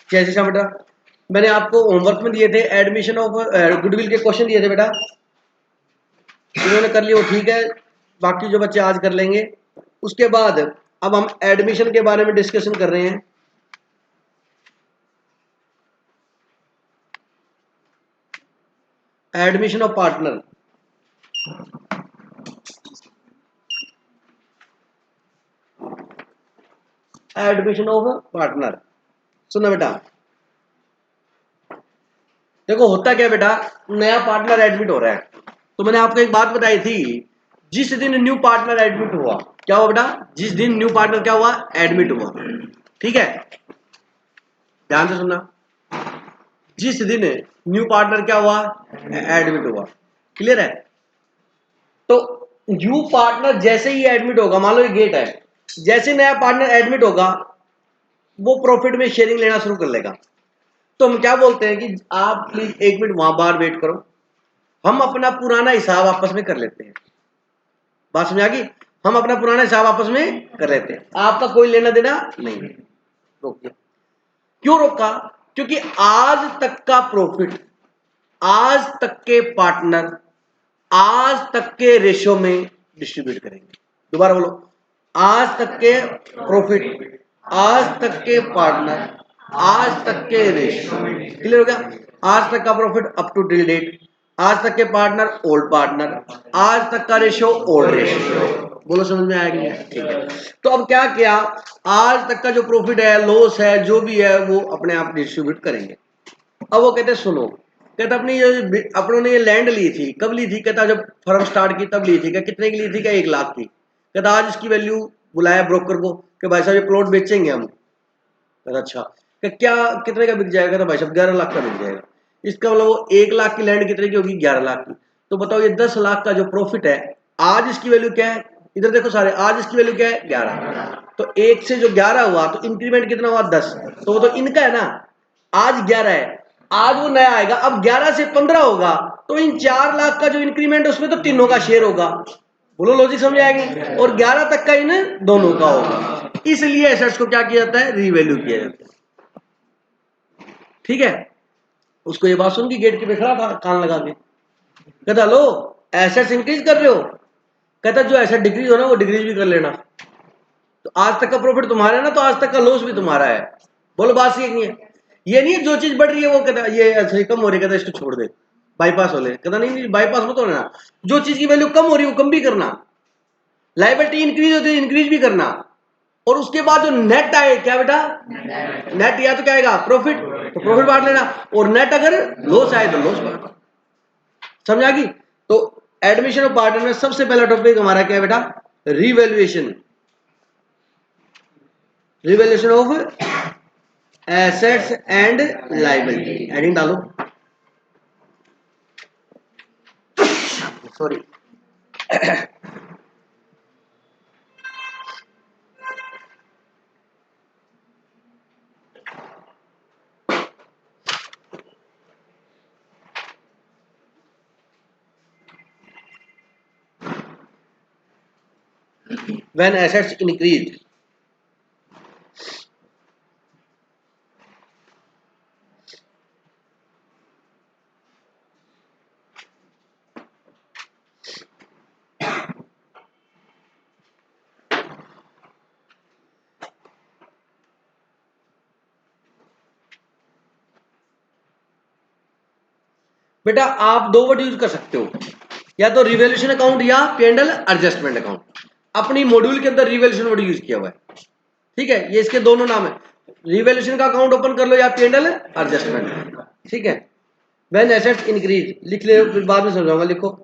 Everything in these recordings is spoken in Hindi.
कैसे था बेटा? मैंने आपको होमवर्क में दिए थे एडमिशन ऑफ गुडविल के क्वेश्चन दिए थे बेटा, इन्होंने कर लिए वो ठीक है, बाकी जो बच्चे आज कर लेंगे। उसके बाद अब हम एडमिशन के बारे में डिस्कशन कर रहे हैं। Admission of partner, admission of partner. सुनो बेटा, देखो होता क्या बेटा, नया पार्टनर एडमिट हो रहा है, तो मैंने आपको एक बात बताई थी, जिस दिन न्यू पार्टनर एडमिट हुआ, क्या हुआ बेटा? जिस दिन न्यू पार्टनर क्या हुआ? एडमिट हुआ। ठीक है, ध्यान से सुनना, जिस दिन न्यू पार्टनर क्या हुआ? एडमिट हुआ। क्लियर है? तो न्यू पार्टनर जैसे ही एडमिट होगा, मान लो ये गेट है, जैसे नया पार्टनर एडमिट होगा वो प्रॉफिट में शेयरिंग लेना शुरू कर लेगा। तो हम क्या बोलते हैं कि आप प्लीज 1 मिनट वहां बाहर वेट करो, हम अपना पुराना हिसाब आपस में कर लेते हैं। बात समझ आ गई? हम अपना पुराना हिसाब आपस में कर लेते हैं, आपका कोई लेना देना नहीं है। रोक दिया। क्यों रोका? क्योंकि आज तक का प्रॉफिट, आज तक के पार्टनर, आज तक के रेशो में डिस्ट्रीब्यूट करेंगे। दोबारा बोलो, आज तक के प्रॉफिट, आज तक के पार्टनर, आज तक के रेशो। क्लियर हो गया? आज तक का profit up to till date, आज तक के पार्टनर ओल्ड पार्टनर, आज तक का रेशो ओल्ड रेशो। बोलो समझ में आया कि नहीं? ठीक है। तो अब क्या किया, आज तक का जो प्रॉफिट है, लॉस है, जो भी है वो अपने आप डिस्ट्रीब्यूट करेंगे। अब वो कहते सुनो, कहता अपनी ये अपनों ने ये लैंड ली थी, कब ली थी? कहता जब फर्म स्टार्ट की तब ली थी। क्या कितने की ली थी? क्या 1 लाख की। कहता आज इसकी वैल्यू, बुलाया ब्रोकर को कि भाई साहब ये प्लॉट बेचेंगे हम। कहता अच्छा। क्या कितने का बिक जाएगा? कहता भाई साहब 11 लाख का बिक जाएगा। इसका मतलब वो 1 लाख की लैंड कितने की होगी? 11 लाख की। तो बताओ ये 10 लाख का जो प्रॉफिट है, आज इसकी वैल्यू क्या है? इधर देखो सारे, आज इसकी वैल्यू क्या है? 11। तो 1 से जो 11 हुआ तो इंक्रीमेंट कितना हुआ? 10। तो वो तो इनका है ना, आज 11 है, आज वो नया आएगा, अब 11 से 15 होगा, तो इन 4 लाख का जो इंक्रीमेंट है उसमें तो तीनों का शेयर होगा। बोलो लॉजिक समझ आएगी? और 11 तक का इन दोनों का होगा। इसलिए एसेट्स को क्या किया जाता है? रीवैल्यू किया जाता है। ठीक है? उसको ये बात सुन की गेट के पे खड़ा था कान लगा के, कहता लो एसेट्स इंक्रीज कर रहे हो? कहता जो एसेट डिक्रीज हो ना वो डिक्रीज भी कर लेना। तो आज तक का प्रॉफिट तुम्हारा है ना, तो आज तक का लॉस भी तुम्हारा है। बोलो बात सही नहीं है? ये नहीं है जो चीज बढ़ रही है वो कहता ये ऐसे कम हो रही है, कहता इसको छोड़ दे, बाईपास हो ले। कहता नहीं नहीं बाईपास मत होना, जो चीज की वैल्यू कम हो रही है वो कम भी करना, लाइबिलिटी इंक्रीज होती है इंक्रीज भी करना। और उसके बाद जो नेट आए, क्या बेटा? नेट या तो क्या आएगा? प्रॉफिट, तो प्रॉफिट बांट लेना, और नेट अगर लॉस आए तो लॉस बांट। समझ आ गई? तो एडमिशन ऑफ पार्टनर में सबसे पहला टॉपिक हमारा क्या है बेटा? Revaluation, revaluation of assets and liability. Heading डालो, सॉरी। व्हेन एसेट्स इंक्रीज, बेटा आप दो वर्ड यूज कर सकते हो, या तो रिवैल्यूएशन अकाउंट या P&L एडजस्टमेंट अकाउंट। अपनी मॉड्यूल के अंदर रिवैल्यूएशन वर्ड यूज किया हुआ है। ठीक है, ये इसके दोनों नाम है, रिवैल्यूएशन का अकाउंट ओपन कर लो या P&L एडजस्टमेंट। ठीक है, व्हेन एसेट्स इंक्रीज लिख ले, फिर बाद में समझाऊंगा, लिखो।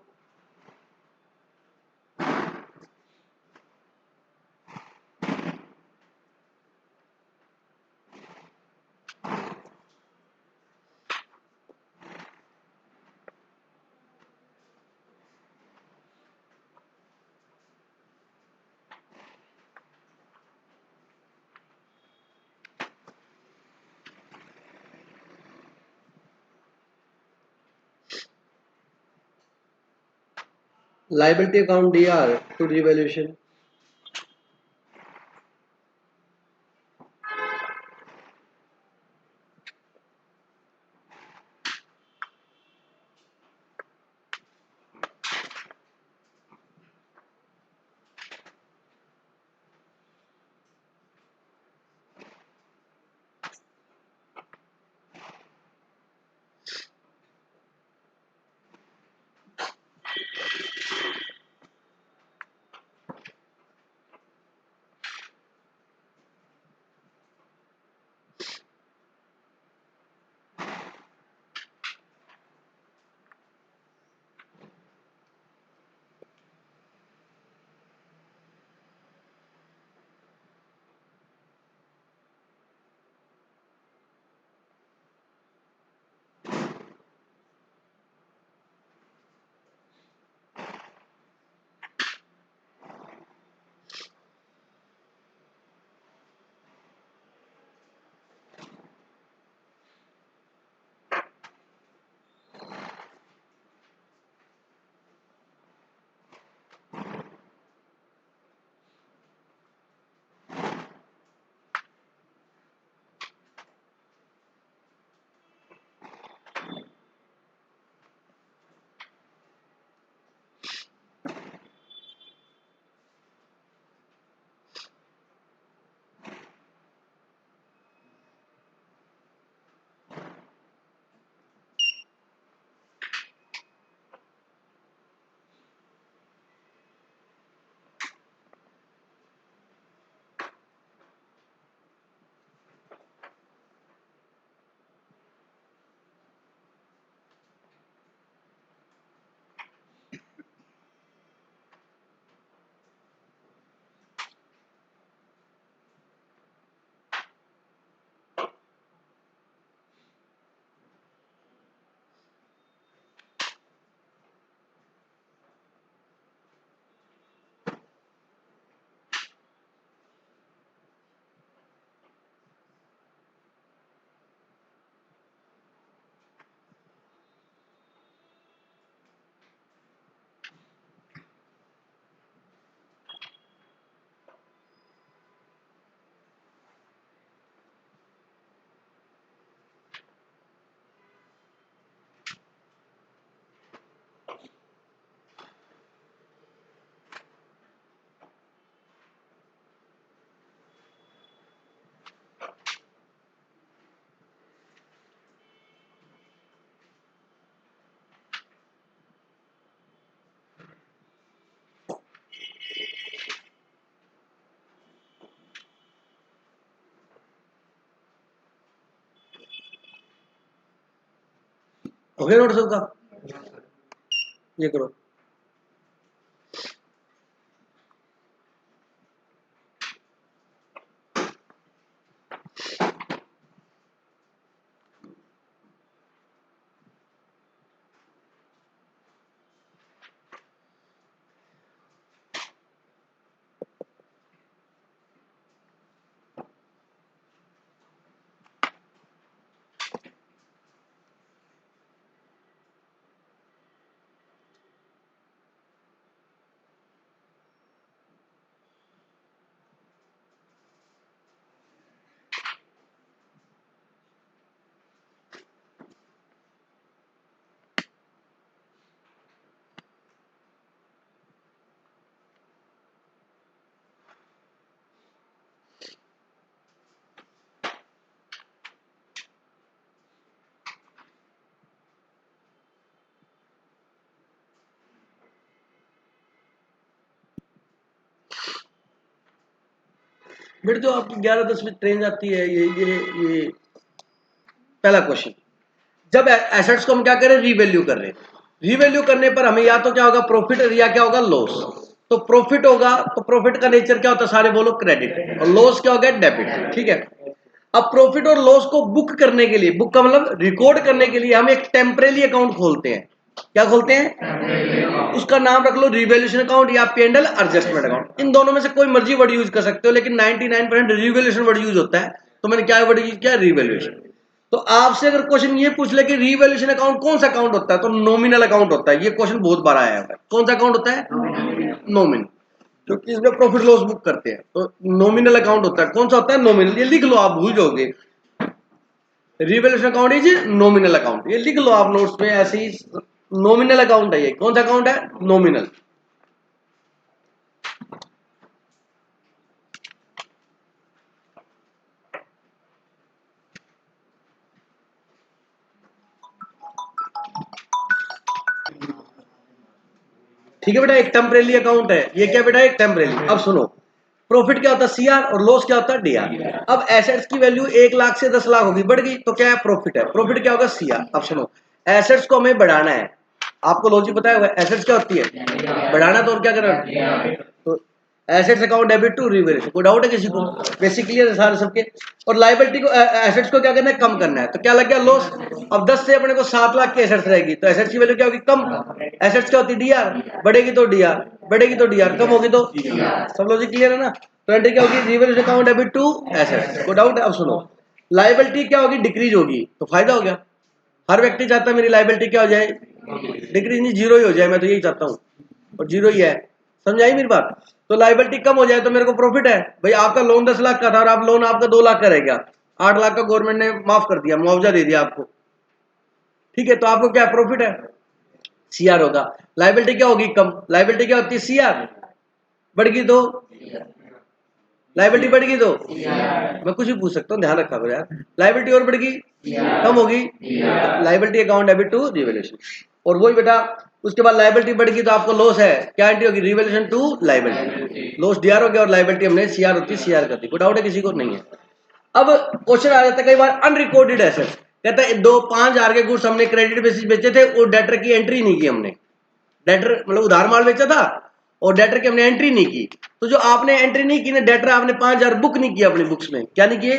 Liability account DR to revaluation, हो गया नोट सबका? ये करो। बेटे जो आपकी 11-10 में ट्रेन जाती है, ये पहला क्वेश्चन। जब एसेट्स को हम क्या करें, रीवैल्यू कर रहे हैं, रीवैल्यू करने पर हमें या तो क्या होगा प्रॉफिट या क्या होगा लॉस। तो प्रॉफिट होगा तो प्रॉफिट का नेचर क्या होता है, सारे बोलो क्रेडिट, और लॉस क्या हो गया डेबिट। ठीक है, अब प्रॉफिट और लॉस को बुक करने के लिए, बुक का मतलब रिकॉर्ड करने के लिए हम एक टेम्परेरी अकाउंट खोलते हैं। क्या खोलते हैं? उसका नाम रख लो रिवैल्यूएशन अकाउंट या P&L एडजस्टमेंट अकाउंट। इन दोनों में से कोई मर्जी वर्ड यूज कर सकते हो, लेकिन 99% रिवैल्यूएशन वर्ड यूज होता है, तो मैंने क्या वर्ड यूज किया, रिवैल्यूएशन। तो आपसे अगर क्वेश्चन ये पूछ ले कि रिवैल्यूएशन अकाउंट कौन सा अकाउंट होता है, तो नॉमिनल अकाउंट होता है। ये क्वेश्चन बहुत बार आया है। कौन सा अकाउंट होता है? नॉमिनल, क्योंकि इसमें प्रॉफिट लॉस बुक करते हैं, तो नॉमिनल अकाउंट होता है। कौन सा होता है? नॉमिनल। ये लिख लो, आप भूल जाओगे। Revaluation account is nominal account, ये लिख लो आप नोट्स में ऐसे ही। नॉमिनल अकाउंट है ये। कौन सा अकाउंट है? नॉमिनल। ठीक है बेटा, एक टेम्परेरी अकाउंट है ये। क्या बेटा? एक टेम्परेरी। अब सुनो, प्रॉफिट क्या होता है? सीआर, और लॉस क्या होता है? डीआर। अब एसेट्स की वैल्यू 1 लाख से 10 लाख होगी, बढ़ गई तो क्या है? प्रॉफिट है। प्रॉफिट क्या होगा? सीआर। अब सुनो, एसेट्स को हमें बढ़ाना है। आपको लॉजिक बताया हुआ है, एसेट्स क्या होती है? बढ़ाना। तो और क्या करना? तो assets account debit to revaluation. कोई डाउट है किसी को? बेसिक क्लियर है सारे सबके। और लायबिलिटी को, एसेट्स को क्या करना है? कम करना है। तो क्या लग गया? लॉस। अब 10 से अपने को 7 लाख की एसेट्स रहेगी, तो एसेट्स की वैल्यू क्या होगी? कम। एसेट्स क्या होती है? डीआर। बढ़ेगी तो डीआर, बढ़ेगी तो डीआर, कम होगी तो। सब लॉजिक क्लियर है ना? तो एंट्री क्या होगी? Revaluation account debit to assets. कोई डाउट है? अब सुनो, लायबिलिटी क्या होगी? डिक्रीज होगी, तो फायदा हो गया। हर व्यक्ति चाहता है मेरी लायबिलिटी क्या हो जाए? डिक्रीज नहीं, जीरो ही हो जाए। मैं तो यही चाहता हूँ, और जीरो ही है। समझाई मेरी बात? तो लायबिलिटी कम हो जाए तो मेरे को प्रॉफिट है। भाई आपका लोन 10 लाख का था और आप लोन आपका 2 लाख का रह गया, 8 लाख का गवर्नमेंट ने माफ कर दिया, मुआवजा दे दिया आपको। ठीक है, तो आपको क्या प्रॉफिट है? सीआर होगा। लायबिलिटी क्या होगी? कम। लायबिलिटी क्या होती है? सीआर। बढ़ गई तो, लायबिलिटी बढ़ गई तो मैं कुछ भी पूछ सकता हूँ, ध्यान रखा करो यार। लायबिलिटी और बढ़ गई, कम होगी, liability account debit to revaluation. और वही बेटा, उसके बाद लायबिलिटी बढ़ गई तो आपको लॉस है, क्या एंट्री होगी? Revaluation to liability. Loss DR हो गया और लायबिलिटी हमने सीआर होती है, सीआर करती। कोई डाउट है किसी को? नहीं है। अब क्वेश्चन आ जाता है कई बार अनरिकॉर्डेड एसेट्स। कहता है 5,000 के गुड्स हमने क्रेडिट बेसिस बेचे थे और डेटर की एंट्री नहीं की हमने। डेटर मतलब उधार माल बेचा था और डेटर की हमने एंट्री नहीं की। तो जो आपने एंट्री नहीं की ना, डेटर आपने 5,000 बुक नहीं किया अपनी बुक्स में। क्या नहीं किए?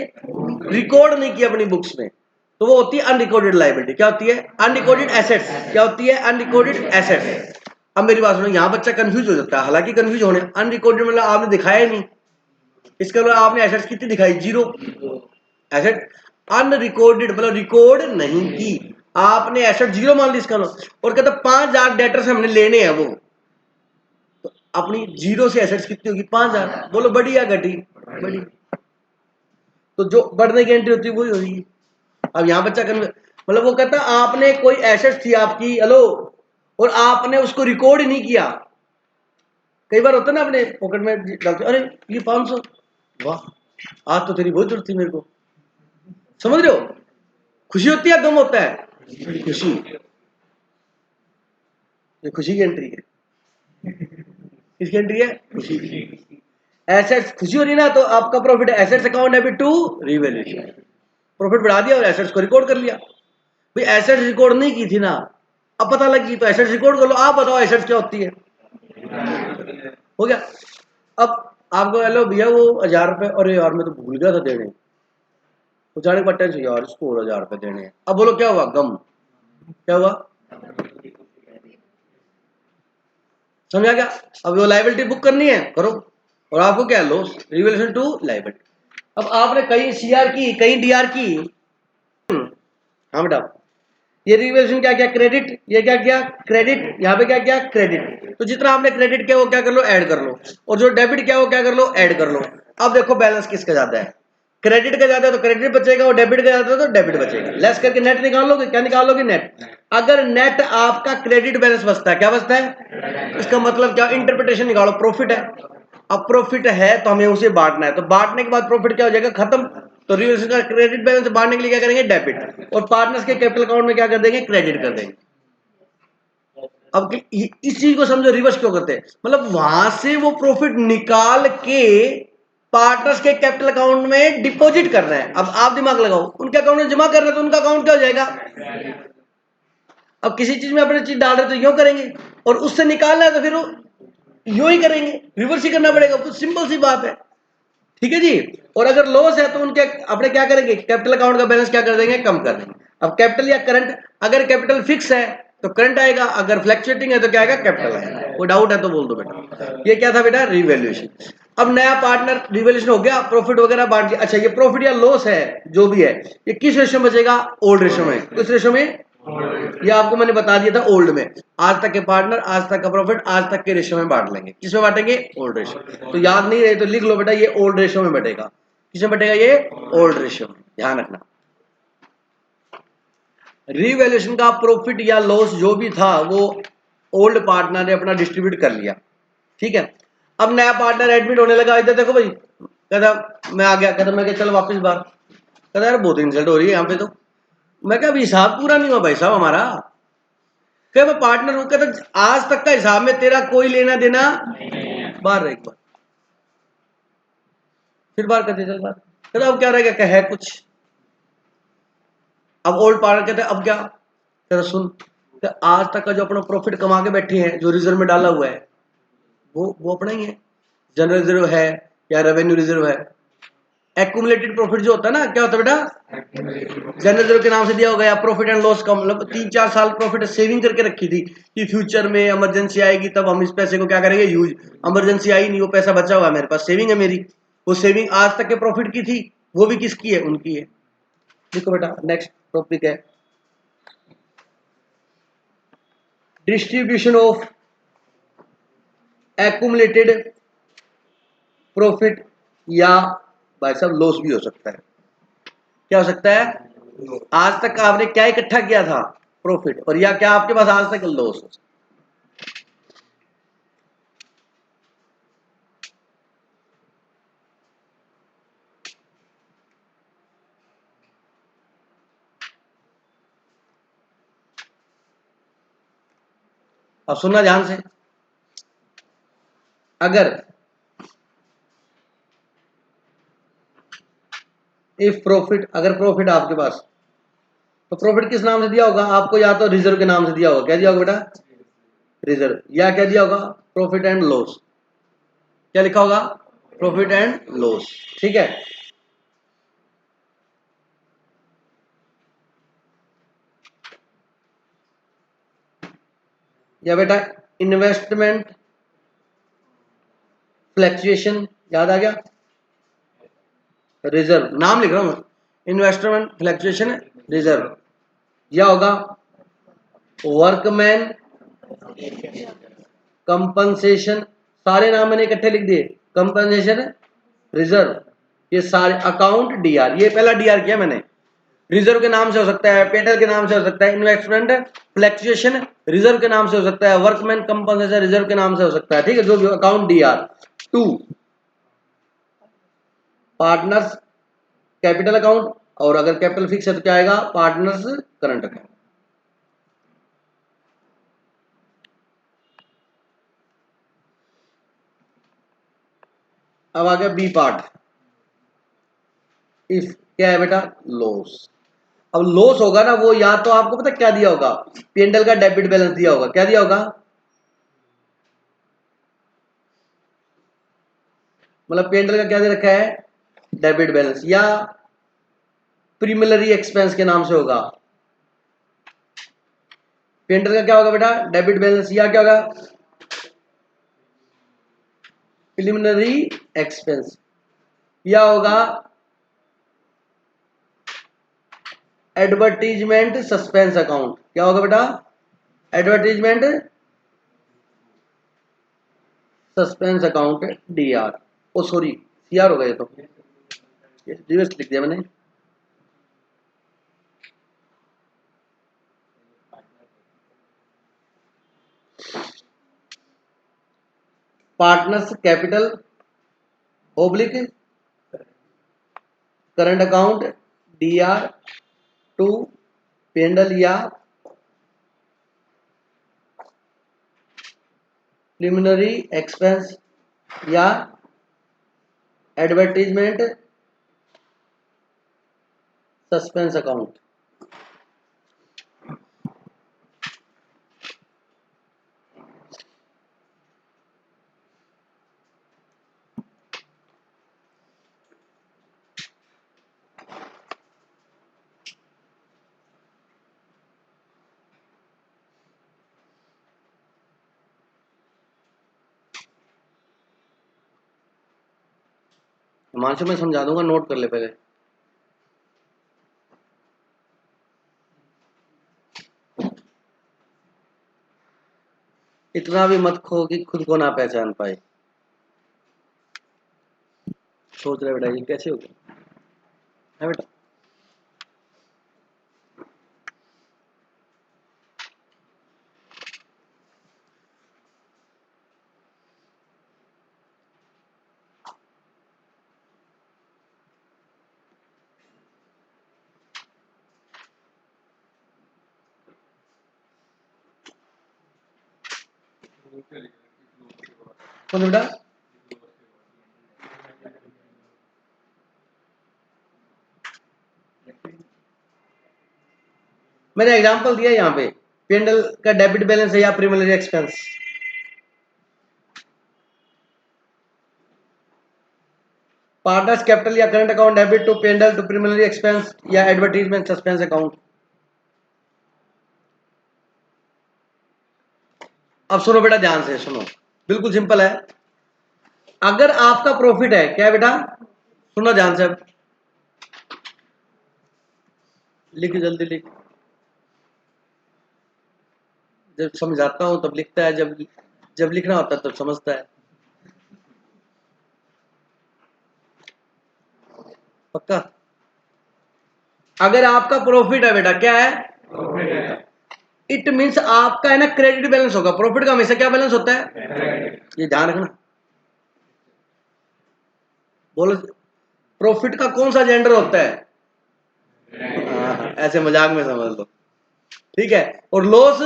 रिकॉर्ड नहीं किया अपनी बुक्स में। तो वो होती है अनरिकॉर्डेड लायबिलिटी। क्या होती है? Unrecorded assets. क्या होती है? Unrecorded assets. अब मेरी बात सुनो, यहां बच्चा कंफ्यूज हो जाता है, हालांकि कंफ्यूज होने, अनरिकॉर्डेड मतलब आपने दिखाया ही नहीं। इसका मतलब आपने एसेट्स कितनी दिखाई? Zero asset. अनरिकॉर्डेड मतलब रिकॉर्ड नहीं की आपने, एसेट जीरो मान ली इसका। और कहता 5,000 डेटर्स हमने लेने हैं, वो तो अपनी जीरो से एसेट्स कितनी होगी? 5,000। बोलो बड़ी या घटी? बड़ी। तो जो बढ़ने की एंट्री होती है वही होगी। अब यहां बच्चा मतलब वो कहता आपने कोई एसेट थी आपकी, हेलो, और आपने उसको रिकॉर्ड ही नहीं किया। कई बार होता है ना, अपने पॉकेट में डालते, अरे ये 500, वाह आज तो तेरी बहुत जरूरत थी मेरे को। समझ रहे हो? खुशी होती है, गम होता है? खुशी। ये खुशी की एंट्री है। किसकी एंट्री है? खुशी की। एसेट्स खुशी हो रही ना, तो आपका प्रॉफिट है। Assets account debit to revaluation. Profit बढ़ा दिया और एसेट्स को रिकॉर्ड कर लिया। भाई एसेट्स रिकॉर्ड नहीं की थी ना, अब पता लगी तो एसेट्स रिकॉर्ड कर लो। आप बताओ एसेट्स क्या होती है, हो गया। अब आपको कह लो भैया वो 1000 रुपये, अरे यार मैं तो भूल गया था देने, तो जाने के बाद टेंशन, यार इसको और 1000 रुपये देने हैं। अब बोलो क्या हुआ, गम, क्या हुआ, समझा क्या। अब वो लाइबिलिटी बुक करनी है, करो, और आपको क्या, लॉस, रिवैल्यूएशन टू लाइबिलिटी। अब आपने कहीं सीआर की, कहीं डीआर की, हाँ बेटा, ये रिवैल्यूएशन क्या क्या, क्रेडिट, ये क्या क्या क्रेडिट, यहाँ पे क्या क्या क्रेडिट। तो जितना आपने क्रेडिट किया वो क्या कर लो, ऐड कर लो, और जो डेबिट किया वो क्या कर लो, ऐड कर लो। अब देखो बैलेंस किसका ज्यादा है, क्रेडिट का ज्यादा है तो क्रेडिट बचेगा, और डेबिट का ज्यादा है तो डेबिट बचेगा। लेस करके नेट निकाल लोगे, क्या निकाल लोगे, नेट। अगर नेट आपका क्रेडिट बैलेंस बचता है, क्या बचता है, इसका मतलब क्या, इंटरप्रिटेशन निकालो, प्रॉफिट है। अब प्रॉफिट है तो हमें उसे बांटना है, तो बांटने के बाद प्रॉफिट क्या हो जाएगा, खत्म। तो रिवर्स का क्रेडिट बैलेंस बांटने के लिए क्या करेंगे, डेबिट, और पार्टनर्स के कैपिटल अकाउंट में क्या कर देंगे, क्रेडिट कर देंगे। अब इस चीज को समझो, रिवर्स क्यों करते हैं, मतलब वहां से वो प्रॉफिट निकाल के पार्टनर्स के कैपिटल अकाउंट में डिपॉजिट करना है। अब आप दिमाग लगाओ, उनके अकाउंट में जमा कर रहे हैं तो उनका अकाउंट क्या हो जाएगा। अब किसी चीज में अपनी चीज डाल रहे तो यूं करेंगे, और उससे निकालना है तो फिर यूं ही करेंगे, रिवर्स ही करना पड़ेगा, कुछ सिंपल सी बात है। ठीक है जी। और अगर लॉस है तो उनके अपने क्या करेंगे, कैपिटल अकाउंट का बैलेंस क्या कर देंगे, कम कर देंगे। अब कैपिटल या करंट, अगर कैपिटल फिक्स है तो करंट आएगा, अगर फ्लक्चुएटिंग है तो क्या आएगा, कैपिटल आएगा। कोई डाउट है तो बोल दो बेटा। ये क्या था बेटा, रिवैल्यूएशन। अब नया पार्टनर, रिवैल्यूएशन हो गया, प्रॉफिट वगैरह बांट दिया। अच्छा, ये प्रॉफिट या लॉस है जो भी है, ये किस रेशो में बचेगा, ओल्ड रेशो में। किस रेशो में, ये आपको मैंने बता दिया था ओल्ड में। आज तक के पार्टनर, आज तक का प्रॉफिट, आज तक के रेशो में बांट लेंगे। किस में बांटेंगे, ओल्ड रेशो। तो याद नहीं रहे तो लिख लो बेटा, ये ओल्ड रेशो में बटेगा। किस में बटेगा, ये ओल्ड रेशो में, ध्यान रखना। रिवैल्यूएशन का प्रॉफिट या लॉस जो भी था वो ओल्ड पार्टनर ने अपना डिस्ट्रीब्यूट कर लिया। ठीक है। अब नया पार्टनर एडमिट होने लगा, इधर देखो भाई, कहता मैं आ गया, कहता मैं चल वापस बाहर, कहता यार बहुत इंसल्ट हो रही है यहाँ पे तो। मैं क्या, अभी हिसाब पूरा नहीं हुआ भाई साहब हमारा। क्या मैं पार्टनर हूं, कहता आज तक का हिसाब में तेरा कोई लेना देना, बाहर रह, एक बार फिर बाहर करते, चल बाहर, कहता अब क्या रहेगा, क्या है कुछ। अब ओल्ड पार्टनर कहते अब क्या, कहता सुन, तो आज तक का जो अपना प्रॉफिट कमा के बैठे हैं, जो रिजर्व में डाला हुआ है, वो अपना ही है। जनरल रिजर्व है या रेवेन्यू रिजर्व है। एक्यूमुलेटेड प्रॉफिट जो होता है ना, क्या होता है बेटा, जनरल रिजर्व के नाम से दिया होगा, या प्रॉफिट एंड लॉस का मतलब 3-4 साल प्रॉफिट सेविंग करके रखी थी कि फ्यूचर में इमरजेंसी आएगी तब हम इस पैसे को क्या करेंगे, यूज। इमरजेंसी आई नहीं, वो पैसा बचा हुआ है मेरे पास, सेविंग है मेरी। वो सेविंग आज तक के प्रॉफिट की थी, वो भी किसकी है, उनकी है। देखो बेटा, नेक्स्ट टॉपिक है डिस्ट्रीब्यूशन ऑफ एक्यूमुलेटेड प्रॉफिट, या भाई साहब लॉस भी हो सकता है। क्या हो सकता है, आज तक आपने क्या इकट्ठा किया था, प्रॉफिट, और या क्या आपके पास आज तक लॉस हो। अब सुनना ध्यान से, अगर इफ प्रॉफिट, अगर प्रॉफिट आपके पास, तो प्रॉफिट किस नाम से दिया होगा आपको, या तो रिजर्व के नाम से दिया होगा, क्या दिया होगा बेटा, रिजर्व, या क्या दिया होगा, प्रॉफिट एंड लॉस। क्या लिखा होगा, प्रॉफिट एंड लॉस। ठीक है। या बेटा इन्वेस्टमेंट फ्लक्चुएशन, याद आ गया, रिजर्व नाम लिख रहा हूं मैं, इन्वेस्टमेंट फ्लक्चुएशन रिजर्व। या होगा वर्कमैन कंपनसेशन, सारे नाम मैंने इकट्ठे लिख दिए, कंपनसेशन रिजर्व, ये सारे अकाउंट डीआर, ये पहला डीआर किया मैंने। रिजर्व के नाम से हो सकता है, पेटेंट के नाम से हो सकता है, इन्वेस्टमेंट फ्लक्चुएशन रिजर्व के नाम से हो सकता है, वर्कमैन कंपनसेशन रिजर्व के नाम से हो सकता है। ठीक है, जो भी account DR. To partners capital account, और अगर कैपिटल फिक्स है तो क्या आएगा, पार्टनर्स करंट अकाउंट। अब आ गया बी पार्ट, इफ क्या है बेटा, लॉस। अब लॉस होगा ना, वो या तो आपको पता क्या दिया होगा, P&L का डेबिट बैलेंस दिया होगा। क्या दिया होगा, मतलब P&L का क्या दे रखा है, डेबिट बैलेंस, या प्रीमिलरी एक्सपेंस के नाम से होगा। P&L का क्या होगा बेटा, डेबिट बैलेंस, या क्या होगा, प्रीलिमिनरी एक्सपेंस, या होगा एडवर्टीजमेंट सस्पेंस अकाउंट। क्या होगा बेटा, advertisement suspense account, DR, oh sorry CR होगा, ये तो रिवर्स लिख दिया मैंने। Partners capital oblique current account, DR to P&L या प्रीलिमिनरी एक्सपेंस या एडवर्टीजमेंट सस्पेंस अकाउंट। हिमांशु मैं समझा दूंगा, नोट कर ले पहले। इतना भी मत खो कि खुद को ना पहचान पाए। सोच रहे बेटा ये कैसे हो गया है बेटा। कौन बेटा, मैंने एग्जांपल दिया यहाँ पे, P&L का डेबिट बैलेंस है या प्रीमिलरी एक्सपेंस। पार्टनर्स कैपिटल या current account debit to P&L to preliminary expense या एडवर्टीजमेंट सस्पेंस अकाउंट। अब सुनो बेटा, ध्यान से सुनो, बिल्कुल सिंपल है। अगर आपका प्रॉफिट है, क्या है बेटा, सुनो ध्यान से, लिख जल्दी लिख, जब समझाता हूं तब लिखता है, जब लिखना होता है तब समझता है। पक्का। अगर आपका प्रॉफिट है बेटा, क्या है, इट मींस आपका है ना क्रेडिट बैलेंस होगा। प्रॉफिट का हमेशा क्या बैलेंस होता है, ये ध्यान रखना। बोलो, प्रॉफिट का कौन सा जेंडर होता है, ऐसे मजाक में समझ लो, ठीक है। और लॉस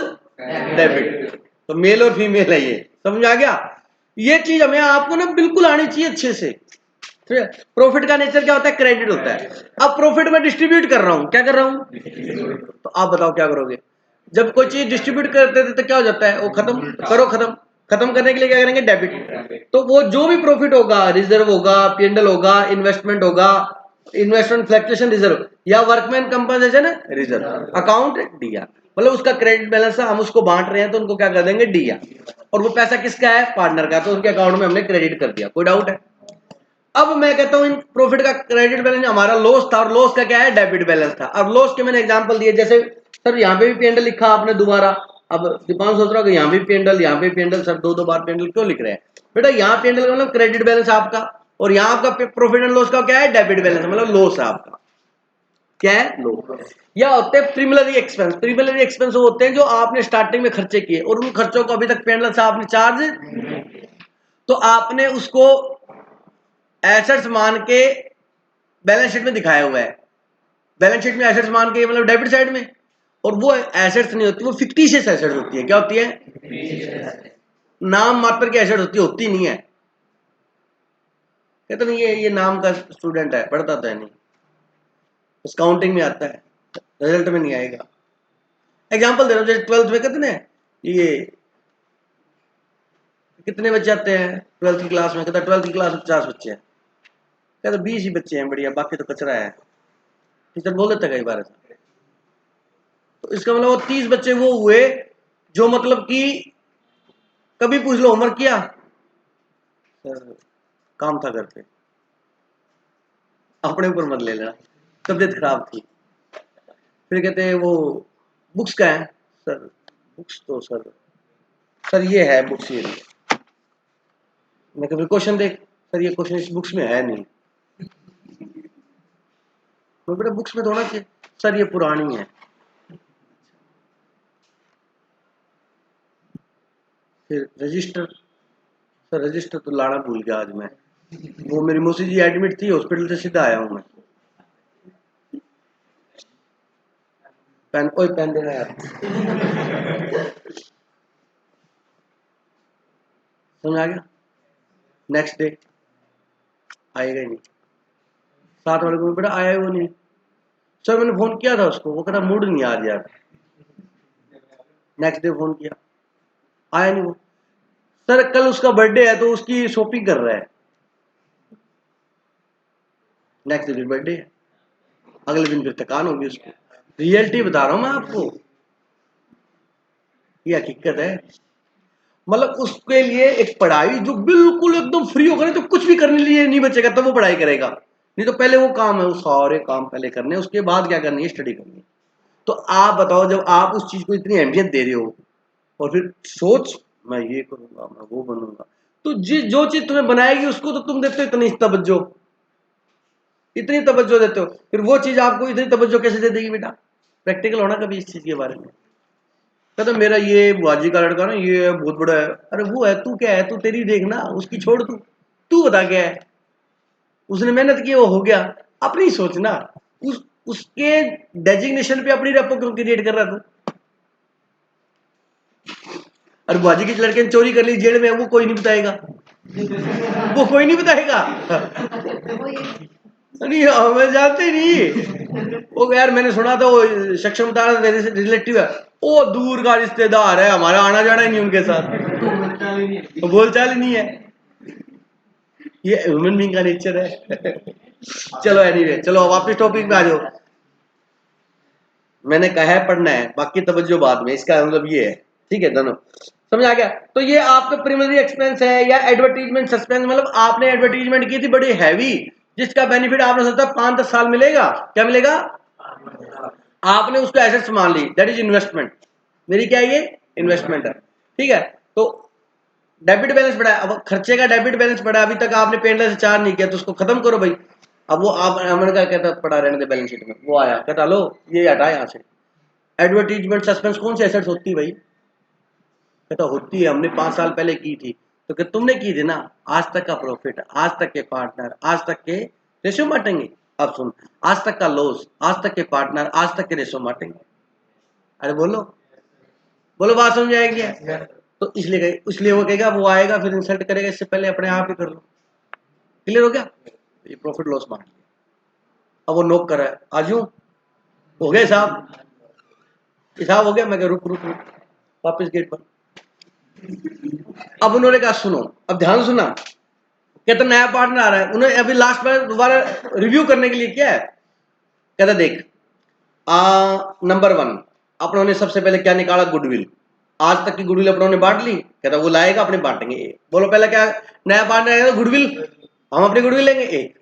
डेबिट, तो मेल और फीमेल है, ये समझ आ गया। ये चीज हमें आपको ना बिल्कुल आनी चाहिए अच्छे से। ठीक है, प्रॉफिट का नेचर क्या होता है, क्रेडिट होता है। अब प्रॉफिट में डिस्ट्रीब्यूट कर रहा हूं, क्या कर रहा हूं, तो आप बताओ क्या करोगे। जब कोई चीज डिस्ट्रीब्यूट करते थे तो क्या हो जाता है, वो खत्म करो, खत्म खत्म करने के लिए क्या करेंगे, डेबिट। तो वो जो भी प्रॉफिट होगा, रिजर्व होगा, P&L होगा, इन्वेस्टमेंट होगा, इन्वेस्टमेंट फ्लक्चुएशन रिजर्व, या workman compensation reserve account, DR, मतलब उसका क्रेडिट बैलेंस है, हम उसको बांट रहे हैं तो उनको क्या कर देंगे, DR। और वो पैसा किसका है, पार्टनर का, तो उनके अकाउंट में हमने क्रेडिट कर दिया। कोई डाउट है। अब मैं कहता हूं इन प्रॉफिट का क्रेडिट बैलेंस हमारा लॉस था, और लॉस का क्या है, डेबिट बैलेंस था। अब लॉस के मैंने एग्जांपल दिए, जैसे सर यहाँ पे भी P&L लिखा आपने दोबारा। अब दीपान सोच रहा हो कि यहाँ भी P&L, यहाँ पे P&L, सर दो बार P&L क्यों लिख रहे हैं। बेटा यहाँ P&L का मतलब क्रेडिट बैलेंस आपका, और यहाँ आपका प्रॉफिट एंड लॉस का क्या है, डेबिट बैलेंस, मतलब लॉस है आपका, क्या है, लॉस। या होते हैं प्रीमिलरी एक्सपेंस। प्रीमिलरी एक्सपेंस वो होते हैं जो आपने स्टार्टिंग में खर्चे किए और उन खर्चों को अभी तक P&L से आपने चार्ज, तो आपने उसको एसेट्स मान के बैलेंस शीट में दिखाया हुआ है। बैलेंस शीट में एसेट्स मान के मतलब डेबिट साइड में, और वो एसेट्स नहीं होती, वो फिक्टिशियस एसेट्स होती है। क्या होती है, नाम मात्र की एसेट्स होती नहीं है। कहते नहीं ये नाम का स्टूडेंट है, पढ़ता तो है नहीं, डिस्काउंटिंग में आता है। रिजल्ट में नहीं आएगा। एग्जाम्पल दे रहा हूँ, जैसे 12th में कहते ना ये कितने बच्चे आते हैं 12th की क्लास में, कहता 12th की क्लास में 50 बच्चे हैं, कहता 20 ही बच्चे हैं बढ़िया, बाकी तो कचरा है। टीचर बोल देता कई बार ऐसा। तो इसका मतलब वो 30 बच्चे वो हुए जो मतलब कि कभी पूछ लो होमवर्क किया सर, काम था घर पे, अपने ऊपर मत ले लेना, तबीयत खराब थी। फिर कहते हैं वो बुक्स का है सर, बुक्स तो सर ये है बुक्स, ये नहीं। मैं कभी क्वेश्चन देख, सर ये क्वेश्चन इस बुक्स में है नहीं। तो बेटा बुक्स में थोड़ा चाहिए, सर ये पुरानी है। फिर रजिस्टर, सर रजिस्टर तो लाना भूल गया आज मैं, वो मेरी मौसी जी एडमिट थी हॉस्पिटल से सीधा आया हूँ मैं। पेन, ओए पेन देना यार। समझ आ गया। नेक्स्ट डे आएगा ही नहीं, 7 वाले को बेटा आया ही वो नहीं, सर मैंने फोन किया था उसको, वो कहता मूड नहीं आज यार। नेक्स्ट डे फोन किया, आया नहीं वो, सर कल उसका बर्थडे है तो उसकी शॉपिंग कर रहा है। नेक्स्ट डे बर्थडे है, अगले दिन फिर थकान होगी उसको। रियलिटी बता रहा हूं मैं आपको, ये हकीकत है। मतलब उसके लिए एक पढ़ाई जो बिल्कुल एकदम फ्री होगा ना, तो कुछ भी करने लिए नहीं बचेगा, तब वो पढ़ाई करेगा। नहीं तो पहले वो काम है, वो सारे काम पहले करने, उसके बाद क्या करनी है, स्टडी करनी है। तो आप बताओ, जब आप उस चीज को इतनी अहमियत दे रहे हो और फिर सोच मैं ये करूंगा, मैं वो बनूंगा, तो जो चीज तुम्हें बनाएगी उसको तो तुम देते हो इतनी तवज्जो, इतनी तवज्जो देते हो, फिर वो चीज आपको इतनी तवज्जो कैसे दे देगी बेटा। प्रैक्टिकल होना कभी इस चीज के बारे में। कहता मेरा ये बुआजी का लड़का ना ये बहुत बड़ा है, अरे वो है, तू क्या है, तू तेरी देखना, उसकी छोड़, तू बता क्या है, उसने मेहनत की वो हो गया, अपनी सोचना। उसके डेजिग्नेशन पे अपनी रेपो क्यों क्रिएट कर रहा तू। अरे बुआजी की लड़के ने चोरी कर ली, जेल में है, वो कोई नहीं बताएगा, वो कोई नहीं बताएगा। नहीं हमें जानते नहीं, वो यार मैंने सुना था वो सक्षम बता रहा था रिलेटिव है, वो दूर का रिश्तेदार है, हमारा आना जाना ही नहीं उनके साथ, वो बोलचाल ही नहीं है। ये ह्यूमन बीइंग का नेचर है। चलो एनीवे, चलो वापस टॉपिक पे आ जाओ। मैंने कहा है पढ़ना है, बाकी तवज्जो बाद में, इसका मतलब ये है, ठीक है दोनों समझ आ गया। तो ये आपका प्रीमियरी एक्सपेंस है या एडवर्टीजमेंट सस्पेंस, मतलब आपने एडवर्टीजमेंट की थी बड़ी हैवी, जिसका बेनिफिट आपने सोचा 5-10 साल मिलेगा, क्या मिलेगा, आपने उसको एसेट्स मान ली, दैट इज इन्वेस्टमेंट। मेरी क्या है, ये इन्वेस्टमेंट है, ठीक है। तो डेबिट बैलेंस बढ़ा है, अब खर्चे का डेबिट बैलेंस बढ़ा, अभी तक आपने पेंडर से चार्ज नहीं किया, तो उसको खत्म करो भाई। अब वो आप हमने क्या कहता पड़ा रहने दे बैलेंस शीट में, वो आया कहता लो ये हटा यहाँ से। एडवर्टीजमेंट सस्पेंस कौन सी एसेट्स होती है भाई, कहता होती है, हमने 5 साल पहले की थी, तो क्या तुमने की थी ना, आज तक का प्रॉफिट, आज तक के पार्टनर, आज तक के रेशो बांटेंगे। अब सुन, आज तक का लॉस, आज तक के पार्टनर, आज तक के रेशो बांटेंगे। अरे बोलो बोलो, बात समझ आएगी। तो इसलिए वो कहेगा, वो आएगा फिर इंसल्ट करेगा, इससे पहले अपने आप ही कर लो। क्लियर हो गया, ये प्रॉफिट लॉस बांट लिया। अब वो नोक कर रहा है, आजू हो गया साहब, हिसाब हो गया। मैं रुक रुक रुक, वापस गेट पर। अब उन्होंने कहा सुनो, अब ध्यान सुना, कहता नया पार्टनर आ रहा है, उन्हें अभी लास्ट में दोबारा रिव्यू करने के लिए क्या है, कहता देख नंबर 1 अपनों ने सबसे पहले क्या निकाला, गुडविल। आज तक की गुडविल अपनों ने बांट ली, कहता वो लाएगा अपने बांटेंगे। बोलो पहले क्या, नया पार्टनर आएगा गुडविल, हम अपनी गुडविल लेंगे एक,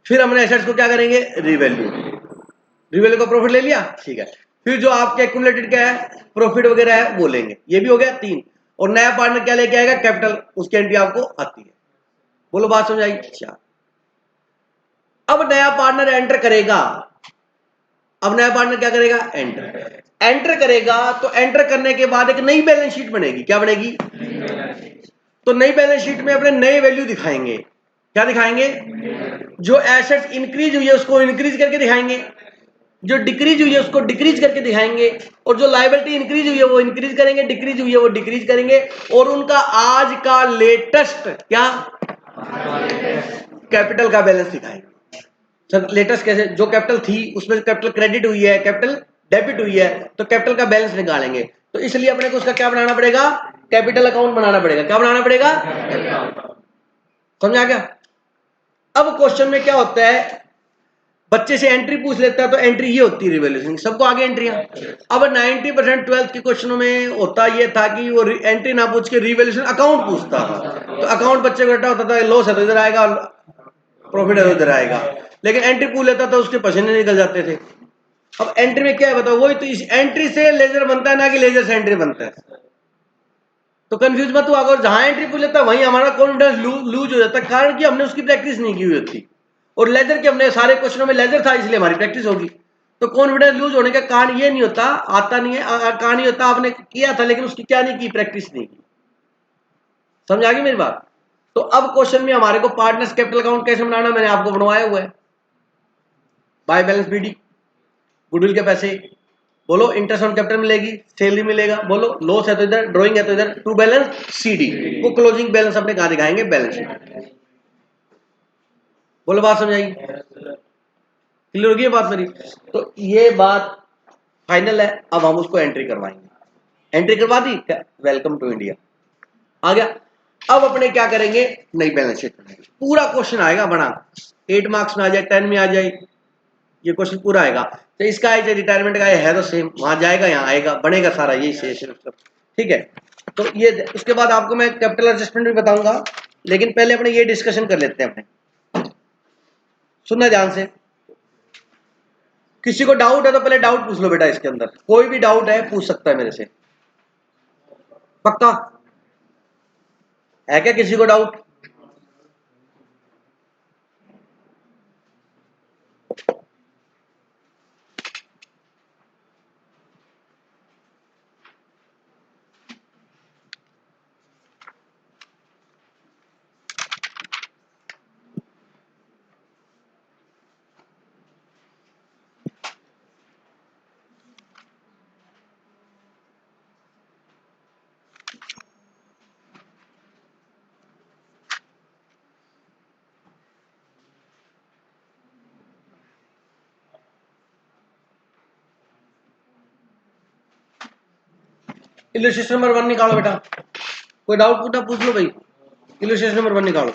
फिर हमने एसेट्स को क्या करेंगे, रिवैल्यू, रिवैल्यू का प्रॉफिट ले लिया, ठीक है। फिर जो आपके एक्यूमुलेटेड क्या है प्रॉफिट वगैरह है वो लेंगे, ये भी हो गया 3। और नया पार्टनर क्या लेके आएगा, कैपिटल, उसकी एंट्री आपको आती है। बोलो बात समझ आई। अच्छा, अब नया पार्टनर एंटर करेगा, अब नया पार्टनर क्या करेगा, एंटर करेगा, तो एंटर करने के बाद एक नई बैलेंस शीट बनेगी, क्या बनेगी, तो नई बैलेंस शीट में अपने नए वैल्यू दिखाएंगे, क्या दिखाएंगे, जो एसेट्स इंक्रीज हुई है उसको इंक्रीज करके दिखाएंगे, जो डिक्रीज हुई है उसको डिक्रीज करके दिखाएंगे, और जो लायबिलिटी इंक्रीज हुई है वो इंक्रीज करेंगे, डिक्रीज हुई है वो डिक्रीज करेंगे, और उनका आज का लेटेस्ट क्या कैपिटल का बैलेंस दिखाएंगे। सर लेटेस्ट कैसे, जो कैपिटल थी उसमें कैपिटल क्रेडिट हुई है, कैपिटल डेबिट हुई है, तो कैपिटल का बैलेंस निकालेंगे, तो इसलिए अपने को उसका क्या बनाना पड़ेगा, कैपिटल अकाउंट बनाना पड़ेगा। क्या बनाना पड़ेगा, समझा क्या? अब क्वेश्चन में क्या होता है, बच्चे से एंट्री पूछ लेता है तो एंट्री ये होती है रिवैल्यूएशन, सबको आगे एंट्रियां। अब 90% 12th के क्वेश्चनों में होता ये था कि वो एंट्री ना पूछ के रिवैल्यूएशन अकाउंट पूछता था, तो अकाउंट बच्चे को होता था लॉस है तो इधर आएगा, प्रॉफिट है तो इधर आएगा, लेकिन एंट्री पूछ लेता था उसके पसीने निकल जाते थे। अब एंट्री में क्या है बताओ, वही तो इस एंट्री से लेजर बनता है ना कि लेजर से एंट्री बनता है, तो कंफ्यूज मत हुआ अगर जहां एंट्री पूछ लेता वहीं हमारा कॉन्फिडेंस लूज हो जाता है, कारण कि हमने उसकी प्रैक्टिस नहीं की हुई होती, और लेजर के हमने सारे क्वेश्चनों में लेजर था इसलिए हमारी प्रैक्टिस होगी, तो कॉन्फिडेंस लूज होने का कारण ये नहीं होता, आता नहीं है, कारण ये होता आपने किया था लेकिन उसकी क्या नहीं की, प्रैक्टिस नहीं की। समझ आ गई मेरी बात? तो अब क्वेश्चन में हमारे को पार्टनर्स कैपिटल अकाउंट कैसे बनाना, मैंने आपको बनवाया हुआ है, बाय बैलेंस बीडी, गुडविल के पैसे, बोलो इंटरेस्ट ऑन कैपिटल मिलेगी, सैलरी मिलेगा, बोलो लॉस है तो इधर, ड्राइंग है तो इधर, टू बैलेंस सीडी, वो क्लोजिंग बैलेंस अपने कहां दिखाएंगे, बैलेंस शीट। बोलो बात समझ आएगी, क्लियर होगी ये बात मेरी? तो ये बात फाइनल है, अब हम उसको एंट्री करवाएंगे, एंट्री करवा दी, वेलकम टू इंडिया आ गया। अब अपने क्या करेंगे, नई बैलेंस शीट बनाएंगे, पूरा क्वेश्चन आएगा बना, 8 मार्क्स में आ जाए, 10 में आ जाए, ये क्वेश्चन पूरा आएगा, तो इसका है रिटायरमेंट का है तो सेम, वहां जाएगा यहाँ आएगा, बनेगा सारा यही से, ठीक है। तो ये उसके बाद आपको मैं कैपिटल एडजस्टमेंट भी बताऊंगा, लेकिन पहले अपने ये डिस्कशन कर लेते हैं अपने, सुनना ध्यान से। किसी को डाउट है तो पहले डाउट पूछ लो बेटा, इसके अंदर कोई भी डाउट है पूछ सकता है मेरे से, पक्का है क्या किसी को डाउट? इलस्ट्रेशन नंबर 1 निकालो बेटा, कोई डाउट पूछना पूछ लो भाई, इलस्ट्रेशन नंबर 1 निकालो,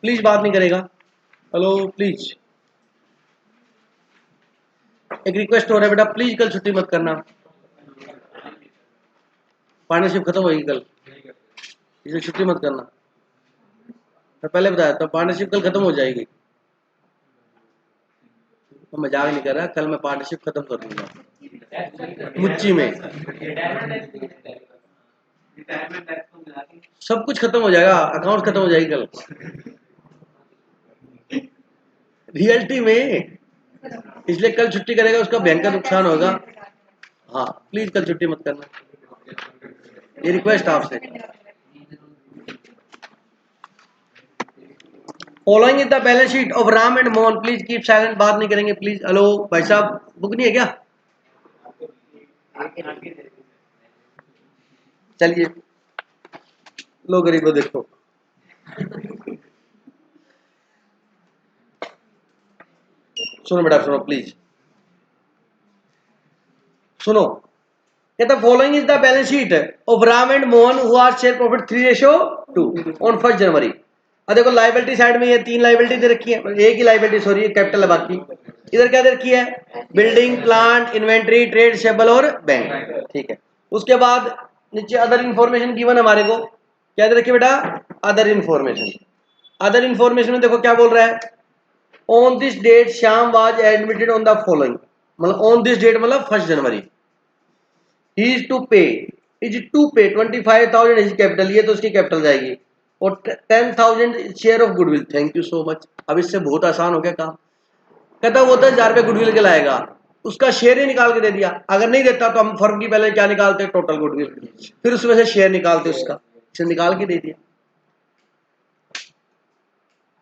प्लीज बात नहीं करेगा, हेलो प्लीज, एक रिक्वेस्ट हो रहा है बेटा, प्लीज कल छुट्टी मत करना, पार्टनरशिप खत्म होगी कल, इसलिए छुट्टी मत करना, मैं पहले बताया था पार्टनरशिप कल खत्म हो जाएगी, तो मजाक नहीं कर रहा, कल मैं पार्टनरशिप खत्म कर दूंगा मुच्ची में, सब कुछ खत्म हो जाएगा, अकाउंट खत्म हो जाएगी कल रियलिटी में, इसलिए कल छुट्टी करेगा उसका बैंक का नुकसान होगा। हाँ प्लीज कल छुट्टी मत करना, ये रिक्वेस्ट आपसे। Following is the balance sheet of Ram and Mohan, please keep silent, बात नहीं करेंगे प्लीज। हेलो भाई साहब, बुक नहीं है क्या? चलिए लो गरीबो देखो, सुनो बेटा सुनो प्लीज सुनो, कहता following is the balance sheet of Ram and Mohan who are share profit 3:2 on 1 January. अब देखो लाइबिलिटी साइड में ये 3 लाइबिलिटी दे रखी है, एक ही लाइबिलिटी सॉरी कैपिटल है बाकी, इधर क्या दे रखी है, बिल्डिंग प्लांट इन्वेंट्री ट्रेड शेबल और बैंक, ठीक है। उसके बाद नीचे अदर इंफॉर्मेशन गिवन हमारे को, क्या दे रखी है बेटा, अदर इंफॉर्मेशन। अदर इंफॉर्मेशन में देखो क्या बोल रहा है, on this date Shyam was admitted on the following, मतलब ऑन दिस डेट मतलब 1 जनवरी, ही इज टू पे 25,000 इज कैपिटल, ये तो उसकी कैपिटल जाएगी, और 10,000 share of goodwill, thank you so much. अब इससे बहुत आसान हो गया काम, कहता वो 10,000 रुपये गुडविल के लाएगा, उसका शेयर ही निकाल के दे दिया, अगर नहीं देता तो हम फर्म की पहले क्या निकालते, टोटल गुडविल, फिर उसमें से शेयर निकालते उसका, इसे निकाल के दे दिया।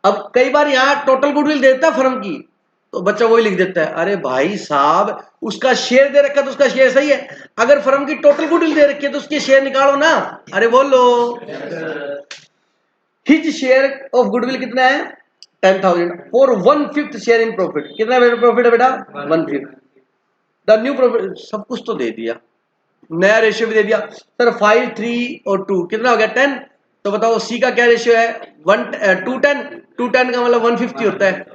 अब कई बार यहाँ टोटल गुडविल देता फर्म की, तो बच्चा वही लिख देता है, अरे भाई साहब उसका शेयर दे रखा तो उसका शेयर सही है, अगर फर्म की टोटल गुडविल दे रखी है तो उसके शेयर निकालो ना, अरे बोलो। हिज शेयर ऑफ गुडविल कितना है 10,000 फॉर 1/5 शेयर इन प्रॉफिट। कितना प्रॉफिट है बेटा 1/5। द न्यू प्रॉफिट सब कुछ तो दे दिया, नया रेशियो भी दे दिया सर 5, 3 और 2 कितना हो गया 10। तो बताओ सी का क्या रेशियो है 210। 210 का मतलब 150 होता है।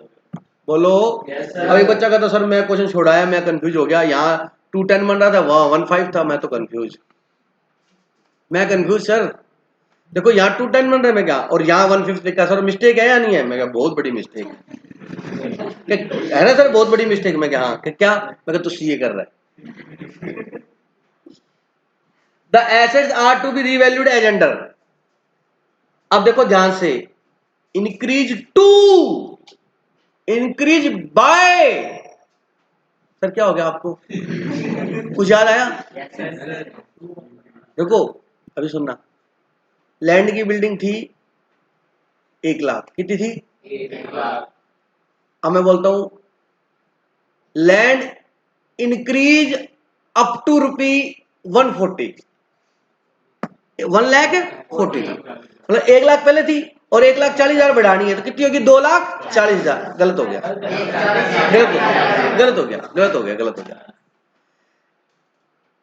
बोलो अब एक बच्चा कहता सर मैं क्वेश्चन छोड़ाया मैं कंफ्यूज हो गया, यहाँ 210 बन रहा था वहाँ 15 था, मैं तो कंफ्यूज सर। देखो यहाँ 210 बन रहा है मैं क्या, और यहाँ 150 लिखा सर मिस्टेक है या नहीं है, मैं क्या बहुत बड़ी मिस्टेक है ना सर, बहुत बड़ी मिस्टेक। मैं क्या हाँ क्या, मैं तो सीए कर रहा है। The assets are to be revalued as under. अब देखो ध्यान से, increase to, increase by, sir क्या हो गया आपको कुछ याद आया? देखो अभी सुनना, लैंड की बिल्डिंग थी 1 लाख, कितनी थी 1 लाख। अब मैं बोलता हूं land increase up two rupee 140, 1,40,000 मतलब 1 लाख पहले थी और 1,40,000 बढ़ानी है तो कितनी होगी 2,40,000। गलत हो गया, गलत हो गया, गलत हो गया, गलत हो गया।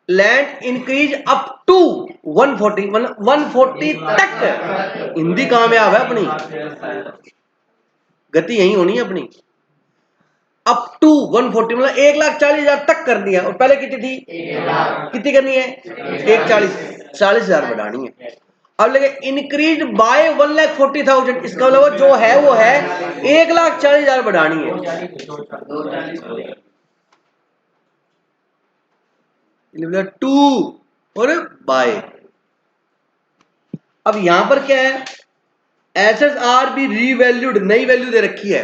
लैंड इंक्रीज अप टू 140 मतलब 140 तक। हिंदी कामयाब है अपनी, गति यही होनी है अपनी। अप टू 140 मतलब 1,40,000 तक कर दिया, और पहले कितनी थी कितनी करनी है 1,40,000 बढ़ानी है। अब लगे इंक्रीज बाय 1,40,000, इसका मतलब जो है वो है 1,40,000 बढ़ानी है। टू और बाय। अब यहां पर क्या है, एसेट्स आर बी रीवैल्यूड, नई वैल्यू दे रखी है।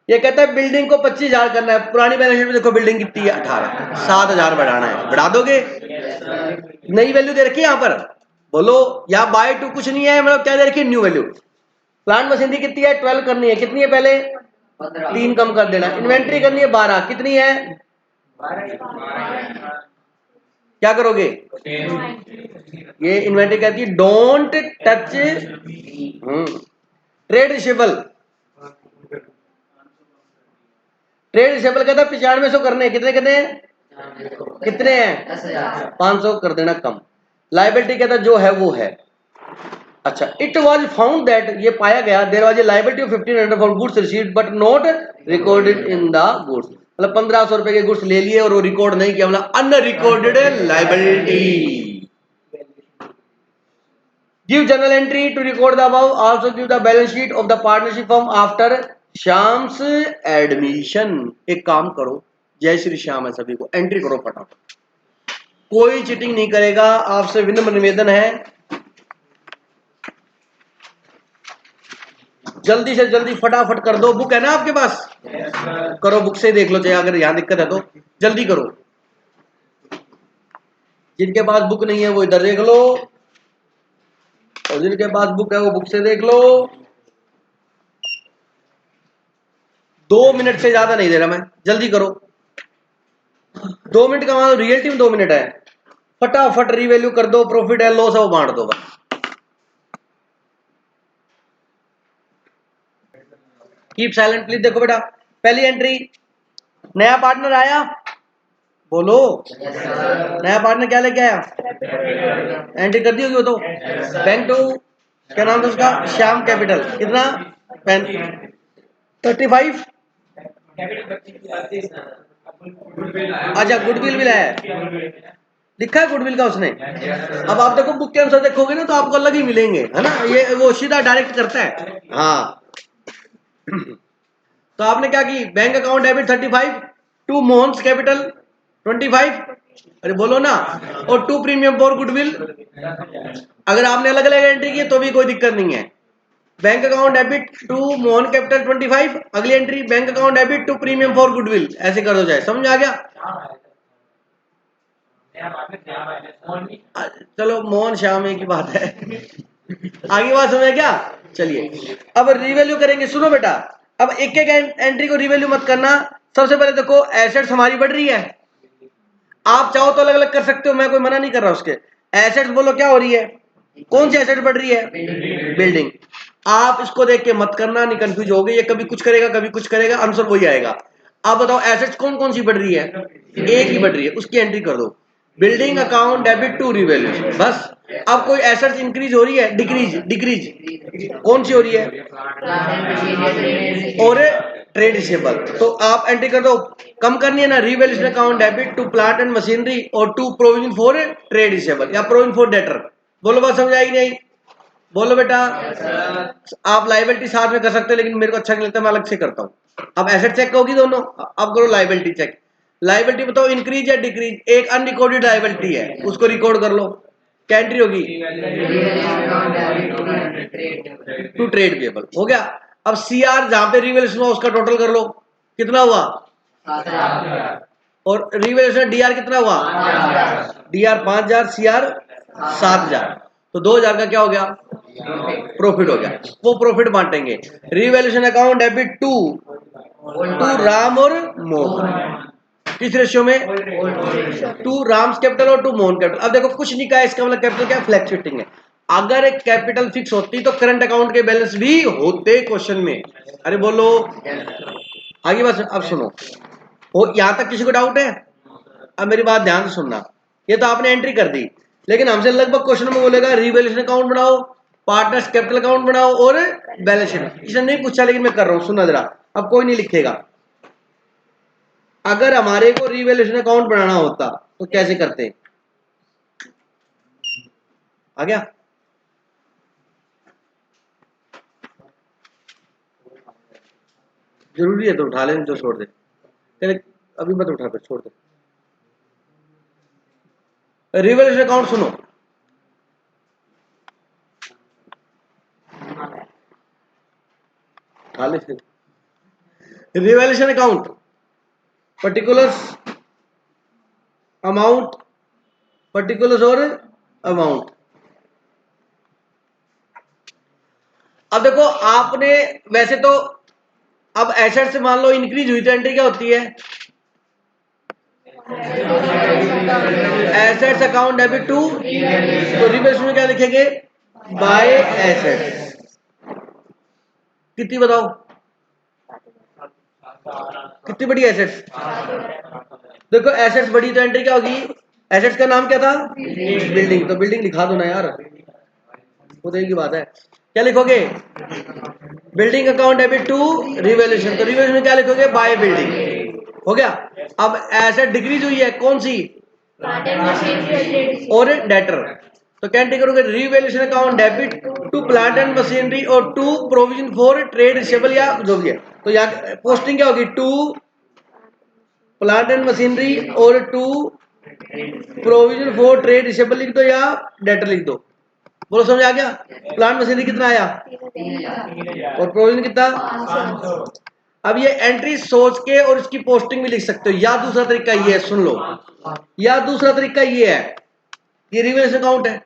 ये कहता है बिल्डिंग को 25,000 करना है, पुरानी बैलेंस शीट में देखो बिल्डिंग कितनी है 18, 7,000 बढ़ाना है, बढ़ा दोगे? नई वैल्यू दे रखी है यहां पर, बोलो या बाय टू कुछ नहीं है, मतलब क्या दे रखी है न्यू वैल्यू। प्लांट मशीनरी कितनी है 12 करनी है, कितनी है पहले 3 कम कर देना। इन्वेंट्री करनी है 12, कितनी है क्या करोगे? ये इन्वेंट्री कहती है don't touch. Trade receivable, trade receivable कहता है 9500 करने, कितने करने हैं, कितने हैं 500 कर देना कम। लाइबिलिटी कहता है जो है वो है। अच्छा, इट वॉज फाउंड दैट, ये पाया गया there was a liability of 1500 for goods received but not recorded in the goods, मतलब 1500 रुपए के गुड्स ले लिए और वो रिकॉर्ड नहीं किया, मतलब unrecorded liability. Give journal entry to record the above, also give the balance sheet of the partnership firm after Shyam's admission. एक काम करो, जय श्री श्याम है सभी को, एंट्री करो फटाफट, कोई चीटिंग नहीं करेगा, आपसे विनम्र निवेदन है जल्दी से जल्दी फटाफट कर दो। बुक है ना आपके पास? करो, बुक से देख लो, चाहे अगर यहां दिक्कत है तो जल्दी करो। जिनके पास बुक नहीं है वो इधर देख लो, और जिनके पास बुक है वो बुक से देख लो। 2 मिनट से ज्यादा नहीं दे रहा मैं, जल्दी करो। 2 मिनट का मतलब रियल टाइम 2 मिनट है, फटाफट रिवैल्यू कर दो, प्रॉफिट है लॉस है वो बांट दो बस। Keep silent please. देखो बेटा, पहली एंट्री, नया पार्टनर आया, बोलो नया पार्टनर क्या लेके आया, एंट्री कर दी होगी वो तो। बैंक टू, क्या नाम था उसका, श्याम कैपिटल, कितना 35। अच्छा गुडविल भी लाया, लिखा है गुडविल का उसने। अब आप देखो बुक के अनुसार देखोगे ना तो आपको अलग ही मिलेंगे, है ना, ये वो सीधा डायरेक्ट करता है। हाँ तो आपने क्या की, bank account debit 35 to Mohan's capital 25, अरे बोलो ना, और 2 प्रीमियम फॉर गुडविल। अगर आपने अलग अलग एंट्री की तो भी कोई दिक्कत नहीं है। Bank account debit to Mohan capital 25, अगली entry bank account debit to premium for goodwill, ऐसे कर दो जाए, समझ आ गया? चलो मोहन श्याम एक ही बात है। आगे बात समझ क्या? चलिए अब रिवैल्यू करेंगे, सुनो बेटा, अब एक एक एंट्री को रिवैल्यू मत करना। सबसे पहले देखो एसेट्स हमारी बढ़ रही है, आप चाहो तो अलग अलग कर सकते हो, मैं कोई मना नहीं कर रहा उसके। एसेट्स बोलो क्या हो रही है कौन सी एसेट बढ़ रही है? बिल्डिंग। आप इसको देख के मत करना, नहीं कंफ्यूज हो गए, ये कभी कुछ करेगा कभी कुछ करेगा, आंसर वही आएगा। आप बताओ एसेट्स कौन कौन सी बढ़ रही है? एक ही बढ़ रही है, उसकी एंट्री कर दो। Building account debit to revaluation, बस। अब कोई एसेट्स इंक्रीज हो रही है, डिक्रीज? डिक्रीज कौन सी हो रही है? और ट्रेड रिसीवेबल, तो आप एंट्री कर दो। कम करनी है ना, revaluation account debit to plant and machinery और to provision for trade receivable या प्रोविजन फॉर डेटर। बोलो बात समझ आएगी नहीं? बोलो बेटा। आप लाइबिलिटी साथ में कर सकते हो, लेकिन मेरे को अच्छा नहीं लगता, मैं अलग से करता हूँ। अब एसेट चेक होगी दोनों, अब करो लाइबिलिटी चेक। लाइबिलिटी बताओ इंक्रीज या डिक्रीज? एक अनरिकॉर्डेड लाइबिलिटी है, उसको रिकॉर्ड कर लो। क्या एंट्री होगी? टू ट्रेड पेबल, हो गया। अब सीआर जहां पे रिवैल्यूएशन हुआ उसका टोटल कर लो, कितना हुआ? और रिवैल्यूएशन डीआर कितना हुआ? डीआर 5,000, सीआर 7,000, तो 2,000 का क्या हो गया? प्रॉफिट हो गया। वो प्रॉफिट बांटेंगे। Revaluation account debit to Ram और मोहन, किस रेशियो में? टू राम्स कैपिटल और टू मोहन कैपिटल। अब देखो कुछ नहीं कहा, इसका मतलब कैपिटल क्या? फ्लैक्चुएटिंग है। अगर एक कैपिटल फिक्स होती तो करंट अकाउंट के बैलेंस भी होते क्वेश्चन में। अरे बोलो आगे बस। अब सुनो, वो यहां तक किसी को डाउट है? अब मेरी बात ध्यान से सुनना। ये तो आपने एंट्री कर दी, लेकिन हमसे लगभग क्वेश्चन में बोलेगा रिवैल्यूएशन अकाउंट बनाओ, पार्टनर्स कैपिटल अकाउंट बनाओ और बैलेंस शीट। इसने नहीं पूछा, लेकिन मैं कर रहा हूं, सुनना जरा। अब कोई नहीं लिखेगा। अगर हमारे को रिवैल्यूएशन अकाउंट बनाना होता तो कैसे करते? आ गया? जरूरी है तो उठा लें, जो छोड़ दे। चले अभी मत उठा, फिर छोड़ दे। रिवैल्यूएशन अकाउंट सुनो, उठा ले फिर। Revaluation account particulars, amount, particulars और अमाउंट। अब देखो आपने, वैसे तो अब एसेट से मान लो इंक्रीज हुई तो एंट्री क्या होती है? एसेट्स अकाउंट डेबिट टू, तो रिवैल्यूएशन में क्या लिखेंगे? By assets. कितनी बताओ? कितनी बड़ी एसेट्स? देखो एसेट्स बड़ी तो एंट्री क्या होगी? एसेट्स का नाम क्या था? बिल्डिंग, तो बिल्डिंग लिखा दो ना यार, वो तो एक ही बात है। क्या लिखोगे? Building account debit to revaluation, तो रिवैल्यूएशन में क्या लिखोगे? बाय बिल्डिंग, हो गया। अब एसेट डिक्रीज हुई है, कौन सी? और डेटर, तो क्या एंट्री करोगे? Revaluation account debit to plant and machinery और to provision for trade receivable या जो भी है। तो यहाँ पोस्टिंग क्या होगी? टू प्लांट एंड मशीनरी और to provision for trade receivable लिख दो या डेटर लिख दो। बोलो समझ आ गया? प्लांट मशीनरी कितना आया और प्रोविजन कितना? अब ये एंट्री सोच के और इसकी पोस्टिंग भी लिख सकते हो, या दूसरा तरीका ये है, सुन लो, या दूसरा तरीका ये है, ये रिवैल्यूएशन अकाउंट है।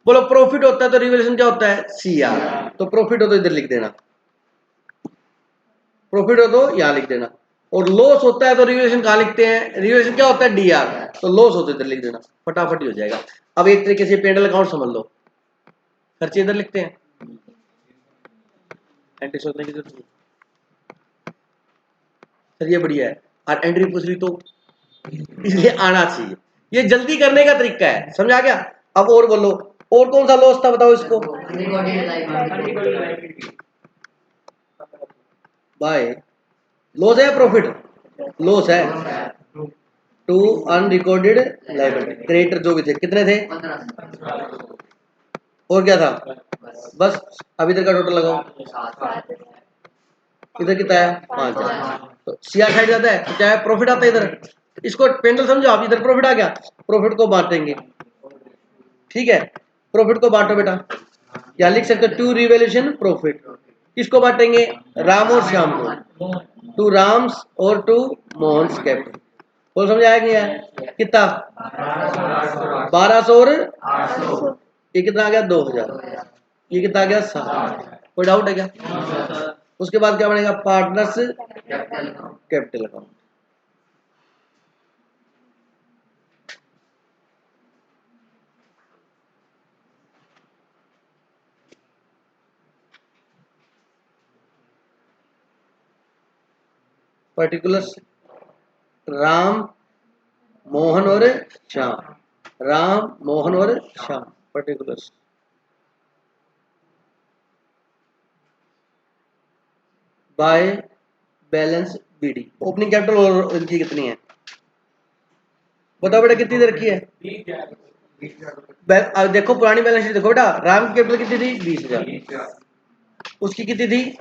बोलो प्रॉफिट होता है तो रिवैल्यूएशन क्या होता है? सीआर, तो प्रॉफिट हो तो इधर लिख देना, प्रॉफिट हो तो यहां लिख देना। और लॉस होता है तो रिवैल्यूएशन कहां लिखते हैं? रिवैल्यूएशन क्या होता है? डीआर, तो लॉस हो तो इधर लिख देना, फटाफट ही हो जाएगा। अब एक तरीके से पेंडल अकाउंट समझ लो, खर्चे इधर लिखते हैं, एंट्री सोचने की जरूरत नहीं। सर ये बढ़िया है, और एंट्री पूछ रही तो इसलिए आना चाहिए। ये जल्दी करने का तरीका है, समझ आ गया? अब और बोलो, और कौन सा लॉस था बताओ इसको? बाय, लॉस है या प्रॉफिट? लॉस है। टू अनरिकॉर्डेड लाइबिलिटी, क्रेडिटर जो भी थे कितने थे? और क्या था? बस। अब इधर का टोटल लगाओ, इधर कितना है? 5,000, तो सीआर साइड जाता है तो क्या है? प्रॉफिट आता है इधर। इसको पेंडल समझो आप, इधर प्रॉफिट आ गया, प्रॉफिट को बांटेंगे, ठीक है? प्रॉफिट को बांटो बेटा, या लिख सकते हो टू रिवैल्यूएशन प्रॉफिट। किसको बांटेंगे? राम और श्याम को, टू राम्स और टू मोहन कैपिटल। बोल समझ आया कि है? कितना? 1200 और ये कितना आ गया? 2,000। ये कितना आ गया? 7। कोई डाउट है क्या? उसके बाद क्या बनेगा? Partners capital account. Particulars Ram, Mohan और श्याम, राम, मोहन और Shyam, particulars. By balance BD. Opening capital और इनकी कितनी है बताओ बेटा, कितनी दे रखी है? अब देखो पुरानी बैलेंस शीट देखो बेटा, राम की कैपिटल कितनी थी? 20,000। उसकी कितनी थी?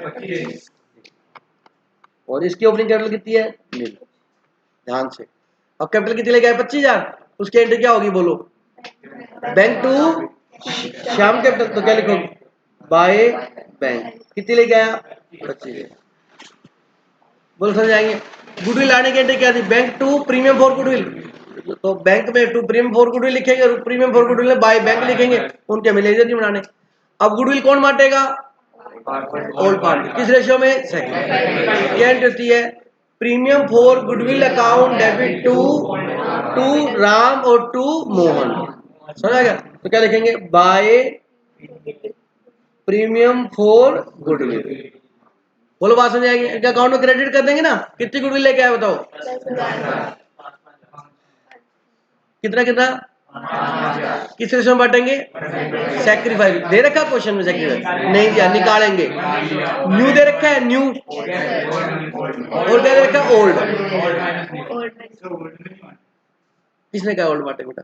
और इसकी ओपनिंग कैपिटल कितनी है? नील। ध्यान से। अब कैपिटल कितनी लेके आए? 25,000। उसकी एंट्री क्या होगी बोलो? बैंक टू श्याम कैपिटल, तो क्या लिखोगे? By bank. कितनी लेके आया? 25,000। बोलो समझ आएंगे। गुडविल लाने की एंट्री क्या थी? Bank to premium for goodwill, तो बैंक में टू प्रीमियम फॉर गुडविल लिखेंगे और प्रीमियम फॉर गुडविल में बाय बैंक लिखेंगे, उनके हमें लेजर नहीं बनाने। अब गुडविल कौन बांटेगा? Old party. किस रेशियो में? सेकंड। क्या एंट्री होती है? Premium for goodwill account debit to Ram और टू मोहन। समझ आ गया? तो क्या लिखेंगे? By premium for goodwill. बोलो बात समझ आएगी? इनके अकाउंट में क्रेडिट कर देंगे ना। कितनी गुडविल लेके आए बताओ? कितना कितना? किस रेशो में बांटेंगे? सैक्रिफाइस। दे रखा क्वेश्चन में सैक्रिफाइस? नहीं दिया, निकालेंगे। न्यू दे रखा है, न्यू, और क्या दे रखा है? ओल्ड। किसने कहा ओल्ड बांटे बेटा?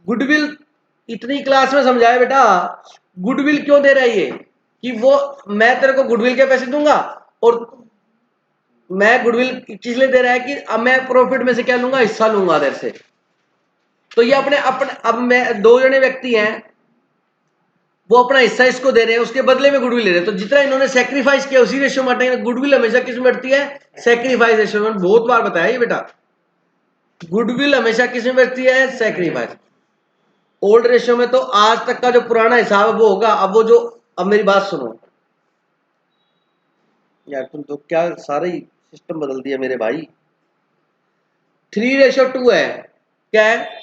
गुडविल इतनी क्लास में समझाया बेटा। गुडविल क्यों दे रहा है ये? कि वो मैं तेरे को गुडविल के पैसे दूंगा, और मैं गुडविल किस लिए दे रहा है कि अब मैं प्रॉफिट में से क्या लूंगा? हिस्सा लूंगा देर से। तो ये अपने अपने अब मैं दो जने व्यक्ति हैं, वो अपना हिस्सा इसको दे रहे हैं, उसके बदले में गुडविल ले रहे हैं, तो जितना इन्होंने सेक्रीफाइस किया उसी रेशियो में बांटेंगे। गुडविल हमेशा किस में बढ़ती है? सेक्रीफाइस रेशियो में। बहुत बार बताया ये बेटा, गुडविल हमेशा किस में बढ़ती है? सेक्रीफाइस। ओल्ड रेशियो में तो आज तक का जो पुराना हिसाब है वो होगा। अब वो जो, अब मेरी बात सुनो यार, तुम तो क्या सारा ही सिस्टम बदल दिया मेरे भाई। 3:2 है। क्या है?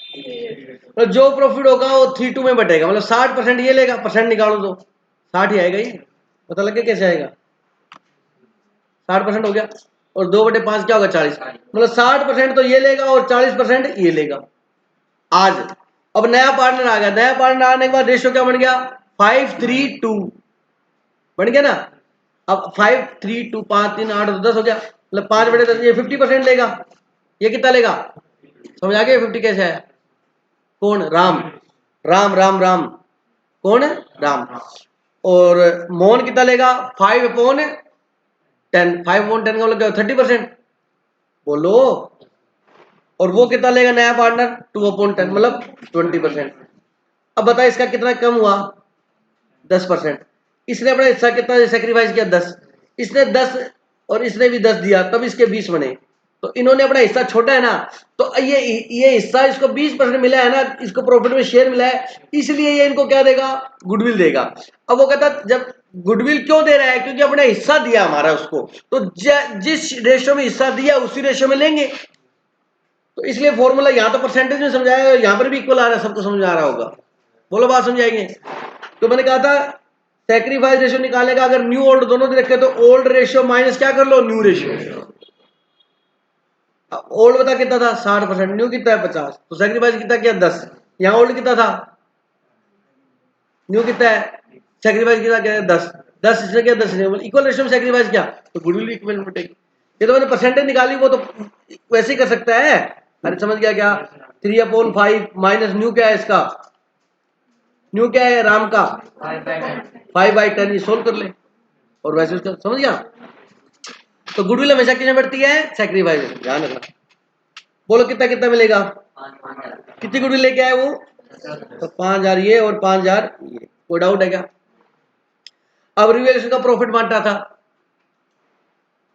तो जो प्रॉफिट होगा वो 3:2 में बटेगा, मतलब 60% ये लेगा। परसेंट निकालो तो 60 ही आएगा। ही पता लगे कैसे आएगा? 60% हो गया, और 2/5 क्या होगा? 40। मतलब 60% तो ये लेगा और 40% ये लेगा आज। अब नया पार्टनर आ गया, नया पार्टनर आने के बाद रेशियो क्या बन गया? 5:3:2 बन गया ना। अब 5:3:2, 5 3 8 10 हो गया, मतलब 5/10, ये 50% लेगा। ये कितना लेगा? समझ आ गया 50 कैसे है? कौन? राम, राम राम राम। कौन? राम। और मोहन कितना लेगा? 5/10। 5/10 का मतलब 30%। बोलो। और वो कितना लेगा नया पार्टनर? 2/10, मतलब 20%। अब बता इसका कितना कम हुआ? 10%। इसने अपना हिस्सा कितना सेक्रीफाइस किया? 10। इसने 10 और इसने भी 10 दिया, तब इसके 20 बने। तो इन्होंने अपना हिस्सा छोटा है ना, तो ये हिस्सा इसको 20% मिला है ना, इसको प्रॉफिट में शेयर मिला है, इसलिए ये इनको क्या देगा? गुडविल देगा। अब वो कहता जब गुडविल क्यों दे रहा है? क्योंकि अपने हिस्सा दिया हमारा उसको, तो जिस रेशो में हिस्सा दिया उसी रेशो में लेंगे। तो इसलिए फॉर्मूला यहाँ तो परसेंटेज में समझाया, यहाँ पर भी इक्वल आ रहा है, सबको समझ आ रहा होगा। बोलो बात समझाएंगे? तो मैंने कहा था सैक्रिफाइस रेशियो निकालेगा, अगर न्यू ओल्ड दोनों दे रखे तो ओल्ड रेशियो माइनस क्या कर लो? New ratio. ओल्ड बता कितना था? 60%। न्यू कितना है? 50। तो सैक्रिफाइस कितना किया? 10। यहाँ ओल्ड कितना था? न्यू कितना है? सैक्रिफाइस कितना किया? 10। 10 इसने किया, 10 ने, इक्वल रेशियो में सैक्रिफाइस किया, तो गुडविल भी इक्वल बटेगी। ये तो मैंने परसेंटेज निकाली, वो तो वैसे ही कर सकता है। अरे समझ गया क्या? 3/5 माइनस न्यू क्या है इसका? न्यू क्या है राम का? 5/10। ये सोल्व कर ले और वैसे उसका समझ गया। तो गुडविल हमेशा किसमें बढ़ती है? सैक्रिफाइस में। ध्यान रखना। बोलो कितना कितना मिलेगा? कितनी गुडविल लेके आए वो? तो 5,000 ये और 5,000 ये। कोई डाउट है क्या? अब रिवैल्यूएशन का प्रॉफिट बांटा था,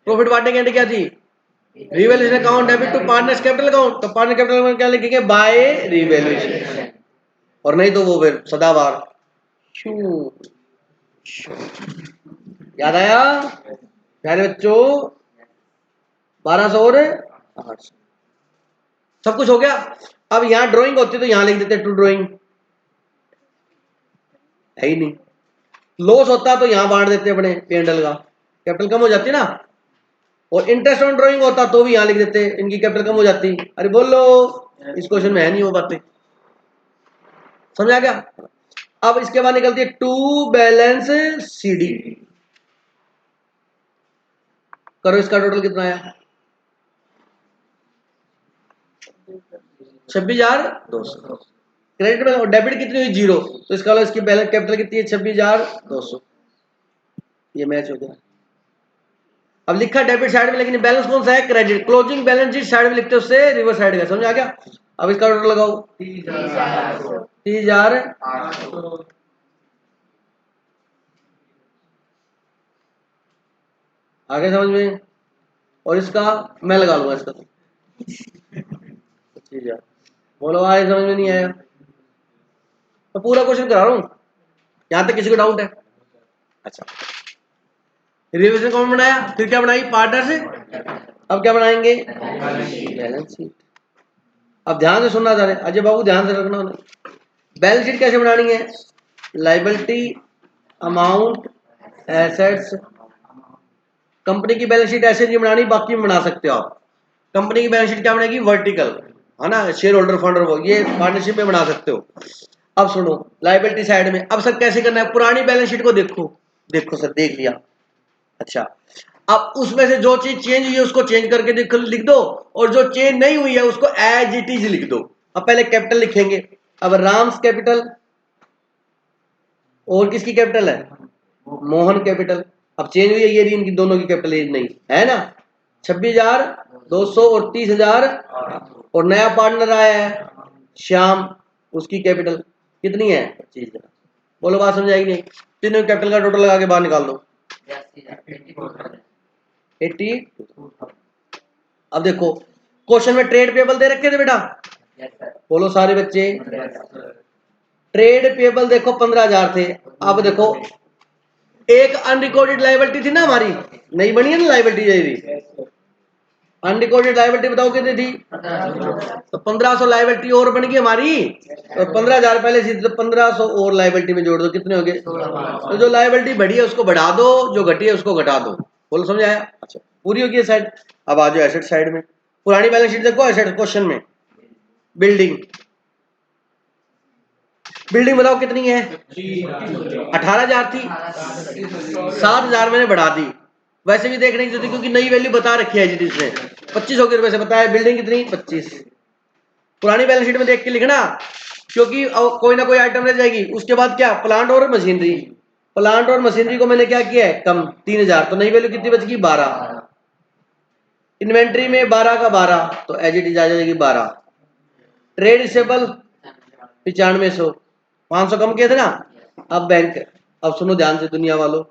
प्रॉफिट बांटने की एंट्री क्या थी? Revaluation account debit to partners capital account. तो पार्टनर कैपिटल में क्या लिखेंगे? बाय रिवैल्यूएशन, और नहीं तो वो फिर सदाबहार। याद आया प्यारे बच्चों? 1200 और 800, सब कुछ हो गया। अब यहां ड्राइंग होती तो यहां लिख देते टू ड्राइंग, है ही नहीं। लॉस होता तो यहां बांट देते अपने पेंडल का, कैपिटल कम हो जाती ना। और इंटरेस्ट ऑन ड्राइंग होता तो भी यहाँ लिख देते, इनकी कैपिटल कम हो जाती। अरे बोलो, इस क्वेश्चन में है नहीं वो बातें, समझा क्या? अब इसके बाद निकलती है टू बैलेंस सीडी। करो, इसका टोटल कितना आया? 26,200। क्रेडिट में और डेबिट कितनी हुई? 0। तो इसका मतलब इसकी बैलेंस कैपिटल कितनी है? 26,200। ये मैच हो गया। अब लिखा डेबिट साइड में, लेकिन बैलेंस कौन सा है? Credit. Closing balance sheet side में लिखते हो, उससे रिवर्स साइड का, समझ आ गया? अब इसका टोटल लगाओ, 30,000। आगे समझ में? और इसका मैं लगा लूंगा इसका 25,000। बोलो आगे समझ में नहीं आया? तो पूरा क्वेश्चन करा रहा हूं, यहां तक किसी को डाउट है? अच्छा, रिविजन कौन बनाया? फिर क्या बनाई? पार्टनर से। अब क्या बनाएंगे? Balance sheet. अब ध्यान से सुनना था अजय बाबू, ध्यान से रखना। बैलेंस शीट कैसे बनानी है? Liability, amount, assets. कंपनी की बैलेंस शीट ऐसे नहीं बनानी, बाकी में बना सकते हो आप। कंपनी की बैलेंस शीट क्या बनेगी? वर्टिकल, है ना, शेयर होल्डर फंड, वो ये पार्टनरशिप में बना सकते हो। अब सुनो, लाइबिलिटी साइड में अब सर कैसे करना है? पुरानी बैलेंस शीट को देखो, देखो सर, देख लिया, अच्छा, अब उसमें से जो चीज चेंज हुई है उसको चेंज करके लिख दो, और जो चेंज नहीं हुई है उसको एज इट इज लिख दो। अब पहले कैपिटल लिखेंगे। अब राम्स कैपिटल, और किसकी कैपिटल है? मोहन कैपिटल। अब चेंज हुई है ये इनकी दोनों की कैपिटल नहीं है ना? 26,200 और 30,000। और नया पार्टनर आया है श्याम, उसकी कैपिटल कितनी है? 25,000। बोलो बात समझ आएगी नहीं? तीनों कैपिटल का टोटल लगा के बाहर निकाल दो, 80। अब देखो, क्वेश्चन में ट्रेड पेबल दे रखे थे बेटा, बोलो सारे बच्चे। ट्रेड पेबल देखो 15,000 थे। अब देखो, एक अनरिकॉर्डेड लाइबिलिटी थी ना हमारी, नहीं बनी है ना लाइबिलिटी ये? अनरिकॉर्डेड लाइबिलिटी बताओ कितनी थी? तो 1,500 लाइबिलिटी और बन गई हमारी, और 15,000 पहले से, तो 1,500 और लाइबिलिटी में जोड़ दो, कितने हो गए? तो जो लाइबिलिटी बढ़ी है उसको बढ़ा दो, जो घटी है उसको घटा दो। बोलो समझ आया? अच्छा, पूरी होगी साइड। अब आ जाओ एसेट साइड में। पुरानी बैलेंस शीट देखो, एसेट क्वेश्चन में बिल्डिंग, बिल्डिंग बताओ कितनी है? 18,000 थी, 7,000 मैंने बढ़ा दी। वैसे भी देखने की जरूरत, क्योंकि नई वैल्यू बता रखी है जिसने 25 रुपए से बताया। बिल्डिंग कितनी? 25। पुरानी बैलेंस शीट में देख के लिखना, क्योंकि कोई ना कोई आइटम रह जाएगी। उसके बाद क्या? प्लांट और मशीनरी। प्लांट और मशीनरी को मैंने क्या किया है? कम, 3,000। तो नई वैल्यू कितनी बच गई? 12। इन्वेंट्री में 12 का 12, तो एज इट इज आ जाएगी 12। ट्रेड रिसेबल 9500, 500 कम किए थे ना। अब बैंक, अब सुनो ध्यान से दुनिया वालों,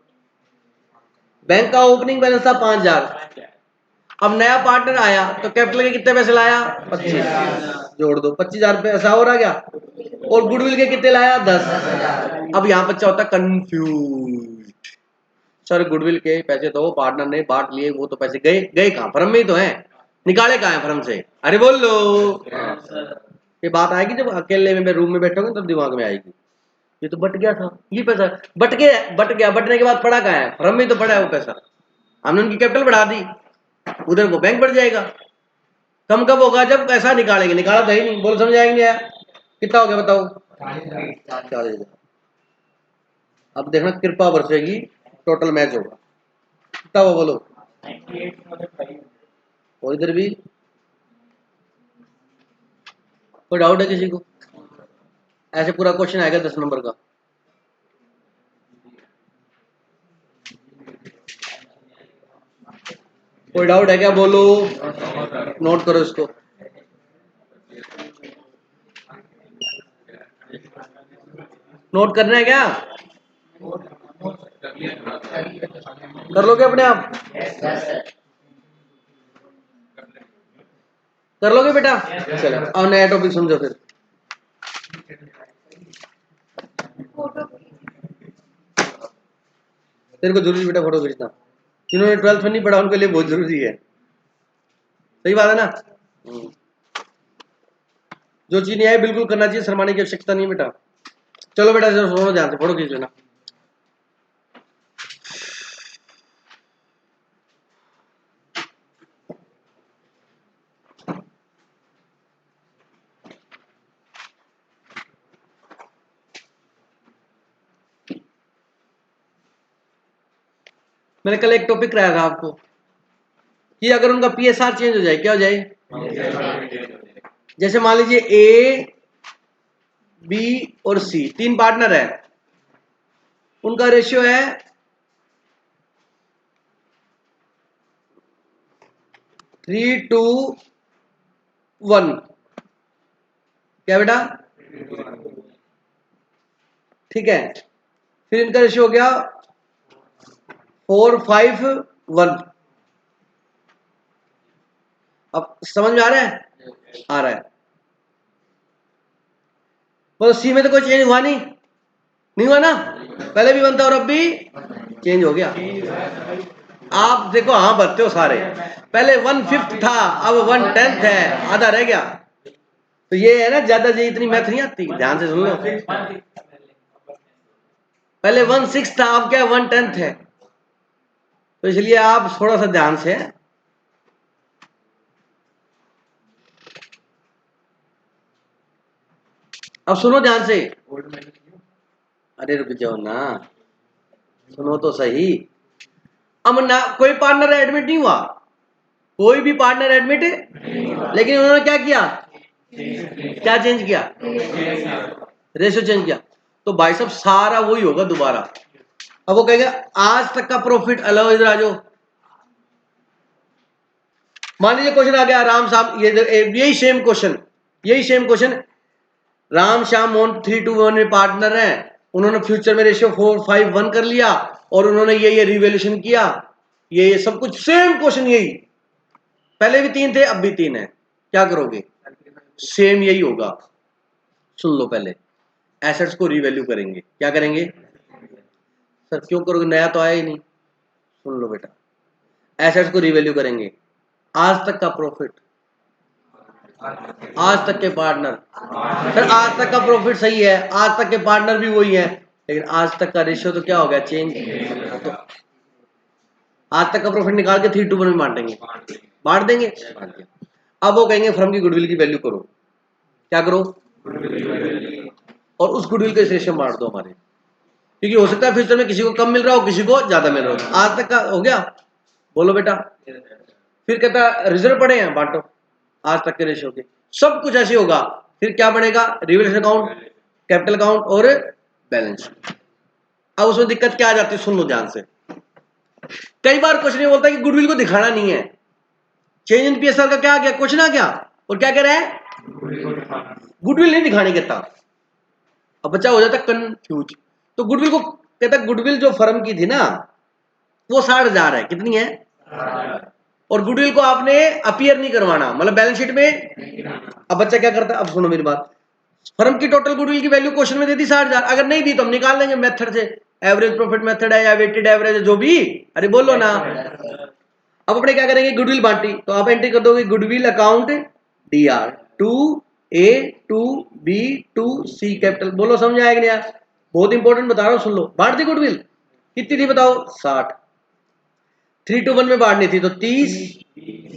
बैंक का ओपनिंग बैलेंस था 5,000। अब नया पार्टनर आया तो कैपिटल के कितने पैसे लाया? 25। जोड़ दो, 25,000 पैसा और आ गया। और गुडविल के कितने लाया? 10। अब यहाँ बच्चा होता कंफ्यूज, सर गुडविल के पैसे तो पार्टनर ने बांट लिए, वो तो पैसे गए गए कहाँ? फर्म में ही तो है, निकाले कहाँ है फर्म से? अरे बोल लो, ये बात आएगी जब अकेले में रूम में बैठोगे तब दिमाग में आएगी। ये तो बट गया था, ये पैसा बट गया, बटने के बाद पड़ा कहाँ है? फर्म में तो पड़ा है वो पैसा, हमने उनकी कैपिटल बढ़ा दी, उधर वो बैंक बढ़ जाएगा। कम कब होगा? जब पैसा निकालेंगे, निकाला तो ही नहीं। बोल समझ आएंगे यार? कितना हो गया बताओ? 40,000। अब देखना कृपा बरसेगी, टोटल मैच होगा। कितना हुआ बोलो? और इधर भी कोई डाउट है किसी को? ऐसे पूरा क्वेश्चन आएगा 10 नंबर का। कोई डाउट है क्या? बोलो, नोट करो इसको। नोट करना है क्या? कर लोगे अपने आप? कर लोगे बेटा? चलो अब नया टॉपिक समझो फिर। तेरे को जरूरी बेटा फोटो खींचना, जिन्होंने 12th में नहीं पढ़ा उनके लिए बहुत जरूरी है। सही बात है ना? जो चीज नहीं आई बिल्कुल करना चाहिए, शर्माने की आवश्यकता नहीं बेटा। चलो बेटा सुनो ध्यान से, फोटो खींच लेना। मैंने कल एक टॉपिक कराया था आपको कि अगर उनका पीएसआर चेंज हो जाए, क्या हो जाए? जैसे मान लीजिए ए, बी और सी 3 पार्टनर है, उनका रेशियो है 3:1। क्या बेटा? ठीक है, फिर इनका रेशियो हो गया 4:5:1। अब समझ में आ रहा है? आ रहा है। तो सी में तो कोई चेंज हुआ नहीं हुआ ना, पहले भी 1 था और अब भी चेंज हो गया। आप देखो, हाँ भरते हो सारे, पहले 1/5 था, अब 1/10 है, आधा रह गया। तो ये है ना, ज्यादा जी इतनी मैथ नहीं आती, ध्यान से सुन लो। पहले 1/6 था, अब क्या 1/10 है, तो इसलिए आप थोड़ा सा ध्यान से। अब सुनो ध्यान से, अरे रुक जाओ ना, सुनो तो सही। अब ना कोई पार्टनर एडमिट नहीं हुआ, कोई भी पार्टनर एडमिट, लेकिन उन्होंने क्या किया? क्या चेंज किया? रेशियो चेंज किया। तो भाई साहब सारा वही होगा दोबारा। अब वो कहेंगे आज तक का प्रॉफिट अलग, इधर आ जाओ। मान लीजिए क्वेश्चन आ गया, राम साहब, यही सेम क्वेश्चन, राम श्याम मोहन 3:1 में पार्टनर है, उन्होंने फ्यूचर में रेशियो 4:5:1 कर लिया और उन्होंने ये रिवैल्यूएशन किया, ये सब कुछ सेम क्वेश्चन, यही पहले भी 3 थे अब भी 3 है, क्या करोगे? सेम यही होगा। सुन लो, पहले एसेट्स को रिवैल्यू करेंगे। क्या करेंगे सर? क्यों करोगे, नया तो आया ही नहीं। सुन लो बेटा, एसेट्स को रिवैल्यू करेंगे, आज तक का प्रॉफिट, आज तक के पार्टनर, सर आज तक का प्रॉफिट सही है, आज तक के पार्टनर भी वही है, लेकिन आज तक का रेशियो तो क्या हो गया? चेंज। तो आज तक का प्रॉफिट निकाल के 3:1 में बांट देंगे। अब वो कहेंगे फर्म की गुडविल की वैल्यू करो। क्या करो? और उस गुडविल को इस रेशियो में बांट दो हमारे, क्योंकि हो सकता है फ्यूचर में किसी को कम मिल रहा हो, किसी को ज्यादा मिल रहा हो। आज तक का हो गया, बोलो बेटा। फिर कहता रिजर्व पड़े हैं, बांटो आज तक के रेशियो के, सब कुछ ऐसे होगा। फिर क्या बनेगा? रिवैल्यूएशन अकाउंट, कैपिटल अकाउंट और बैलेंस। अब उसमें दिक्कत क्या आ जाती है, सुन लो ध्यान से। कई बार क्वेश्चन ये बोलता है कि गुडविल को दिखाना नहीं है। चेंज इन पीएसआर का क्या आ गया? क्वेश्चन आ गया, और क्या कह रहा है? गुडविल नहीं दिखाने कहता। अब बच्चा हो जाता कंफ्यूज। तो गुडविल को कहता, गुडविल जो फर्म की थी ना वो 60,000 है। कितनी है? और गुडविल को आपने अपीयर नहीं करवाना, मतलब बैलेंस शीट में। अब बच्चा क्या करता है? अब सुनो मेरी बात, फर्म की टोटल गुडविल की वैल्यू क्वेश्चन में दे दी 60,000, अगर नहीं दी तो हम निकाल लेंगे मेथड से, एवरेज प्रॉफिट मेथड है या वेटेड एवरेज, जो भी, अरे बोलो ना। अब अपने क्या करेंगे? गुडविल बांटी, तो आप एंट्री कर दोगे goodwill account DR, 2A 2B 2C capital. बोलो समझ आएगा नहीं यार? बहुत इंपॉर्टेंट बता रहा हूं, सुन लो। बांट दी गुडविल, कितनी थी बताओ? 60। 3:1 में बांटनी थी तो 30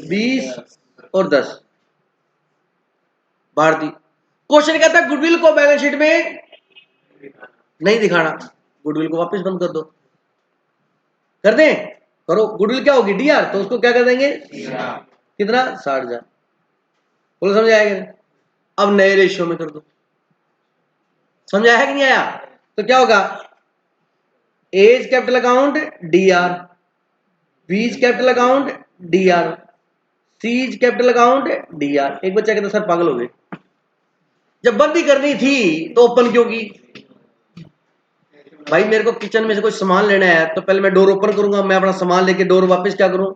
20 और 10 बांट दी। क्वेश्चन कहता है गुडविल को बैलेंस शीट में नहीं दिखाना, गुडविल को वापस बंद कर दो। कर दें? करो। गुडविल क्या होगी? डीआर, तो उसको क्या कर देंगे? कितना? 60,000। बोलो समझ आएगा? अब नए रेशियो में कर दो। समझ आया कि नहीं आया? तो क्या होगा? A's capital account DR, B's capital account DR, C's capital account DR. एक बच्चा कहता सर पागल हो गए, जब बंद ही करनी थी तो ओपन क्यों की? भाई मेरे को किचन में से कोई सामान लेना है तो पहले मैं डोर ओपन करूंगा, मैं अपना सामान लेके डोर वापस क्या करूं?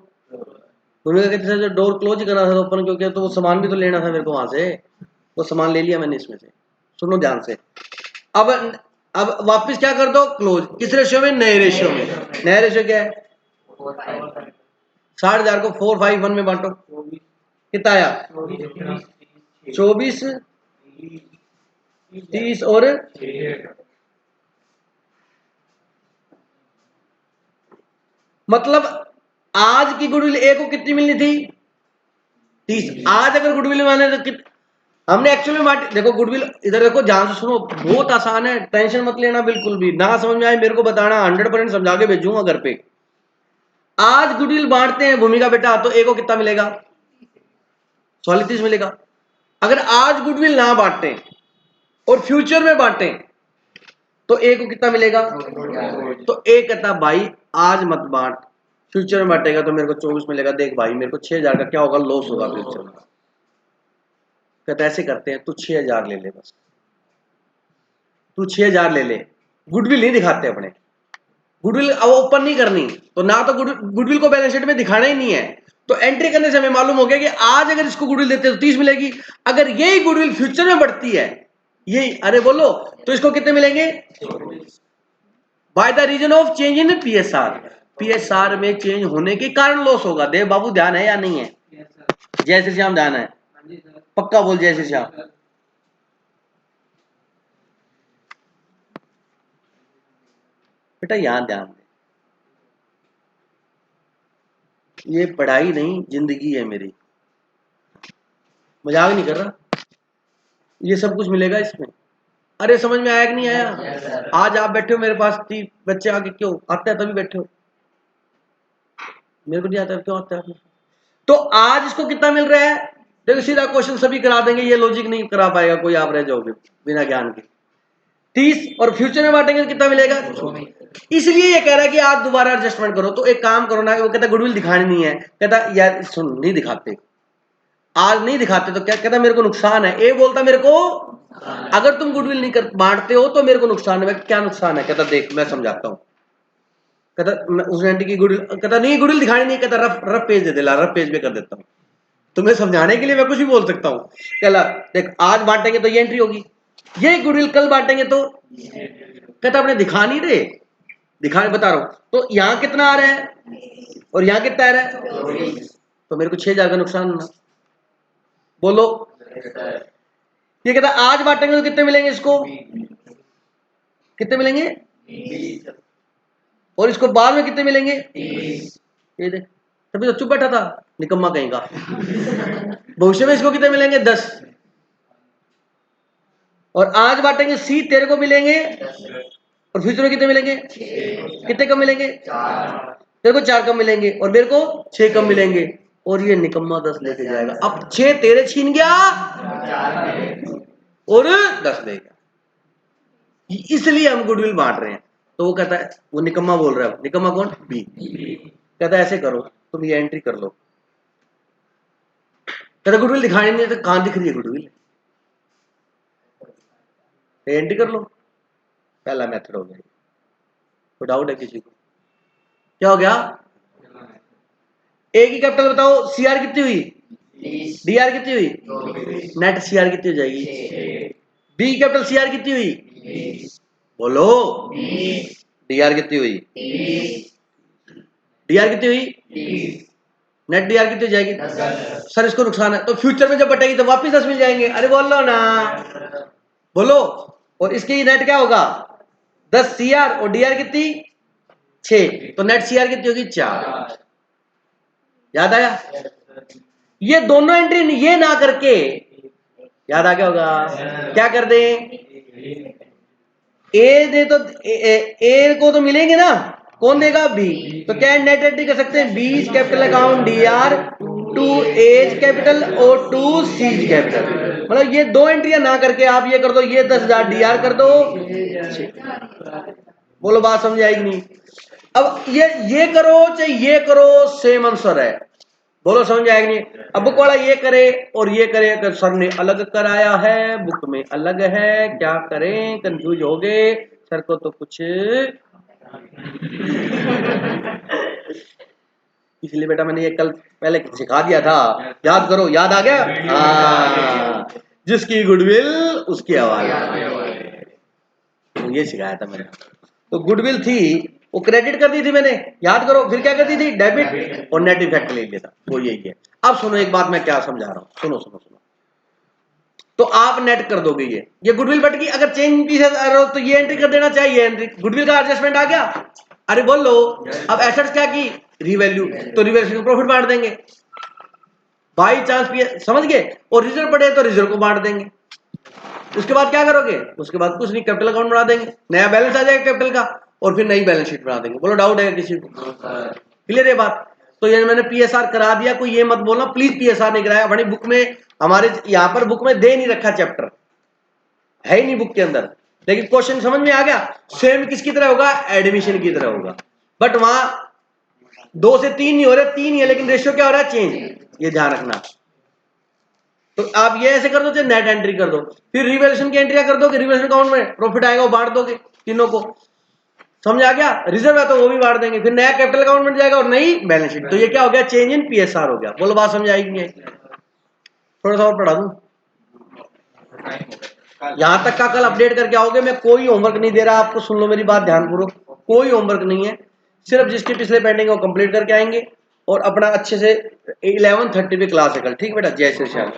उन्होंने कहते सर जो डोर क्लोज ही करना था तो ओपन क्यों किया? तो वो सामान भी तो लेना था मेरे को वहां से, वो सामान ले लिया मैंने इसमें से। सुनो ध्यान से। अब अब वापस क्या कर दो? क्लोज। किस रेशियो में? नए रेशियो में। नया रेशियो क्या है? 60,000 को 4:5:1 में बांटो, कितना आया? 24 30 और मतलब आज की गुडविल ए को कितनी मिलनी थी? 30। आज अगर गुडविल माने तो हमने एक्चुअली में देखो गुडविल, इधर देखो ध्यान से सुनो, बहुत आसान है, टेंशन मत लेना बिल्कुल भी। ना समझ में आए मेरे को बताना, 100% समझा के भेजूंगा घर पे। आज गुडविल बांटते हैं भूमि का बेटा, तो ए को कितना मिलेगा? 130 मिलेगा। अगर आज गुडविल ना बांटे और फ्यूचर में बांटे तो ए को कितना मिलेगा? तो ए कहता भाई आज मत बांट, फ्यूचर में बांटेगा तो मेरे को 24 मिलेगा। देख भाई मेरे को 6000 का क्या होगा, लॉस होगा फ्यूचर में। कहता ऐसे करते हैं, तू 6000 ले ले, बस तू 6000 ले ले। गुडविल नहीं दिखाते अपने, गुडविल अब ओपन नहीं करनी, तो ना तो गुडविल को बैलेंस शीट में दिखाना ही नहीं है। तो एंट्री करने से हमें मालूम हो गया कि आज अगर इसको गुडविल देते हैं तो 30 मिलेगी। अगर यही गुडविल फ्यूचर में बढ़ती है, यही, अरे बोलो, तो इसको कितने मिलेंगे? By the reason of change in PSR. PSR में चेंज होने के कारण लॉस होगा। देव बाबू ध्यान है या नहीं है? जय श्री श्याम ध्यान है? पक्का बोल जय श्री श्याम। बेटा यहां ध्यान दे, ये पढ़ाई नहीं जिंदगी है मेरी, मजाक नहीं कर रहा। ये सब कुछ मिलेगा इसमें। अरे समझ में आया कि नहीं आया? आज आप बैठे हो मेरे पास, 30 बच्चे आके क्यों आते हैं? तभी बैठे हो, मेरे को नहीं आता क्यों आते हैं? तो आज इसको कितना मिल रहा है? देखो सीधा क्वेश्चन सभी करा देंगे, ये लॉजिक नहीं करा पाएगा कोई, आप रह जाओगे बिना ज्ञान के। 30 और फ्यूचर में बांटेंगे तो कितना मिलेगा? इसलिए ये कह रहा है कि आज दोबारा एडजस्टमेंट करो। तो एक काम करो ना, वो कहता गुडविल दिखानी नहीं है, कहता यार सुन नहीं दिखाते, आज नहीं दिखाते तो क्या कहता मेरे को नुकसान है। ए बोलता मेरे को अगर तुम गुडविल नहीं कर बांटते हो तो मेरे को नुकसान है। क्या नुकसान है? कहता देख मैं समझाता हूं। कहता उस एंटी की गुडविल, कहता नहीं गुडविल दिखानी नहीं, कहता रफ रफ पेज दे दे, ला रफ पेज में कर देता हूं, तुम्हें समझाने के लिए मैं कुछ भी बोल सकता हूं। कहला देख आज बांटेंगे तो ये एंट्री होगी, ये गुडविल कल बांटेंगे तो, कहता अपने दिखा नहीं रहे, दिखा बता रहा हूं। तो यहां कितना आ रहा है और यहां कितना आ रहा है, तो मेरे को 6000 का नुकसान होना। बोलो, ये कहता आज बांटेंगे तो कितने मिलेंगे इसको? कितने मिलेंगे? और इसको बाद में कितने मिलेंगे? ये देख, तभी तो चुप बैठा था निकम्मा कहीं का। भविष्य में इसको कितने मिलेंगे? 10। और आज बांटेंगे सी, तेरे को मिलेंगे, और फ्यूचर में कितने मिलेंगे? कितने कम मिलेंगे? तेरे को 4 कम मिलेंगे और मेरे को 6 कम मिलेंगे, और ये निकम्मा 10 लेके जाएगा। अब 6 तेरे छीन गया और 10 ले गया, इसलिए हम गुडविल बांट रहे हैं। तो वो कहता है, वो निकम्मा बोल रहा है, निकम्मा कौन? बी। कहता है ऐसे करो, तुम ये एंट्री कर लो। कहता गुडविल दिखानी नहीं है, तो कहां दिख रही है गुडविल? एंट्री कर लो। पहला मेथड हो गया। कोई डाउट है किसी को? क्या हो गया? ए की कैपिटल बताओ, सीआर कितनी हुई? डीआर कितनी हुई? नेट सीआर कितनी हो जाएगी? बी कैपिटल सीआर कितनी हुई? बोलो, डीआर कितनी हुई? डीआर कितनी हुई? नेट डीआर कितनी हो जाएगी? सर इसको नुकसान है, तो फ्यूचर में जब बटेगी तो वापस 10 मिल जाएंगे। अरे बोलो ना, बोलो। और इसकी नेट क्या होगा? 10 सीआर और डीआर कितनी? 6, तो नेट सीआर कितनी होगी? 4। याद आया? ये दोनों एंट्री ये ना करके याद आ गया होगा, क्या कर दे? ए दे तो ए को तो मिलेंगे ना, कौन देगा? बी। तो क्या नेट एंट्री कर सकते हैं? B capital account DR to A's capital और टू सीज कैपिटल। मतलब ये दो एंट्रियां ना करके आप ये कर दो, ये 10,000 डीआर कर दो। बोलो बात समझ आएगी नहीं? अब ये करो चाहे ये करो, सेम आंसर है। बोलो समझ आएगी नहीं? अब बुक वाला ये करे और ये करे, अगर सर ने अलग कराया है, बुक में अलग है, क्या करें? कंफ्यूज हो गए, सर को तो कुछ इसलिए बेटा मैंने ये कल पहले सिखा दिया था, याद करो। याद आ गया? हाँ, जिसकी गुडविल उसकी आवाज, तो ये सिखाया था मैंने। तो गुडविल थी वो क्रेडिट कर दी थी मैंने, याद करो। फिर क्या करती थी? डेबिट और नेट इफेक्ट ले लिया था, वो यही है। अब सुनो एक बात मैं क्या समझा रहा हूं, सुनो सुनो सुनो। तो आप नेट कर दोगे, ये गुडविल बट की अगर चेंज पीसेस तो ये एंट्री कर देना चाहिए, एंट्री गुडविल का एडजस्टमेंट आ गया। अरे बोल लो। अब एसेट्स क्या की? रिवैल्यू, तो रिवैल्यू प्रॉफिट बांट देंगे बाई चांस, समझ गए? और रिजर्व पड़े तो रिजर्व को बांट देंगे। उसके बाद क्या करोगे? उसके बाद कुछ नहीं, कैपिटल अकाउंट बना देंगे, नया बैलेंस आ जाएगा कैपिटल का, और फिर नई बैलेंस शीट बना देंगे। बोलो डाउट है किसी को? क्लियर है बात? तो ये मैंने पीएसआर करा दिया, कोई ये मत बोलना प्लीज पीएसआर नहीं कराया। हमारी बुक में, हमारे यहाँ पर बुक में दे नहीं रखा चैप्टर, है ही नहीं बुक के अंदर, लेकिन क्वेश्चन समझ में आ गया। सेम किसकी तरह होगा? एडमिशन की तरह होगा, बट वहां 2 से 3 नहीं हो रहे, 3 ही है, लेकिन रेशियो क्या हो रहा है? चेंज, ये ध्यान रखना। तो आप ये ऐसे कर दो, चाहे नेट एंट्री कर दो, फिर रिवैल्यूएशन की एंट्री कर दो कि रिवैल्यूएशन अकाउंट में प्रॉफिट आएगा वो बांट दोगे तीनों को, समझ आ गया? रिजर्व है तो वो भी बांट देंगे, फिर नया कैपिटल अकाउंट में जाएगा और नई बैलेंस शीट। तो ये क्या हो गया? चेंज इन पीएसआर हो गया। बोलो बात समझ आएगी नहीं? थोड़ा सा और पढ़ा दूं, यहां तक का कल अपडेट करके आओगे। मैं कोई होमवर्क नहीं दे रहा आपको, सुन लो मेरी बात ध्यानपूर्वक, कोई होमवर्क नहीं है, सिर्फ जिसके पिछले पेंडिंग वो कंप्लीट करके आएंगे और अपना अच्छे से 11:30 पे क्लास है कल, ठीक बेटा? जय श्री श्याम।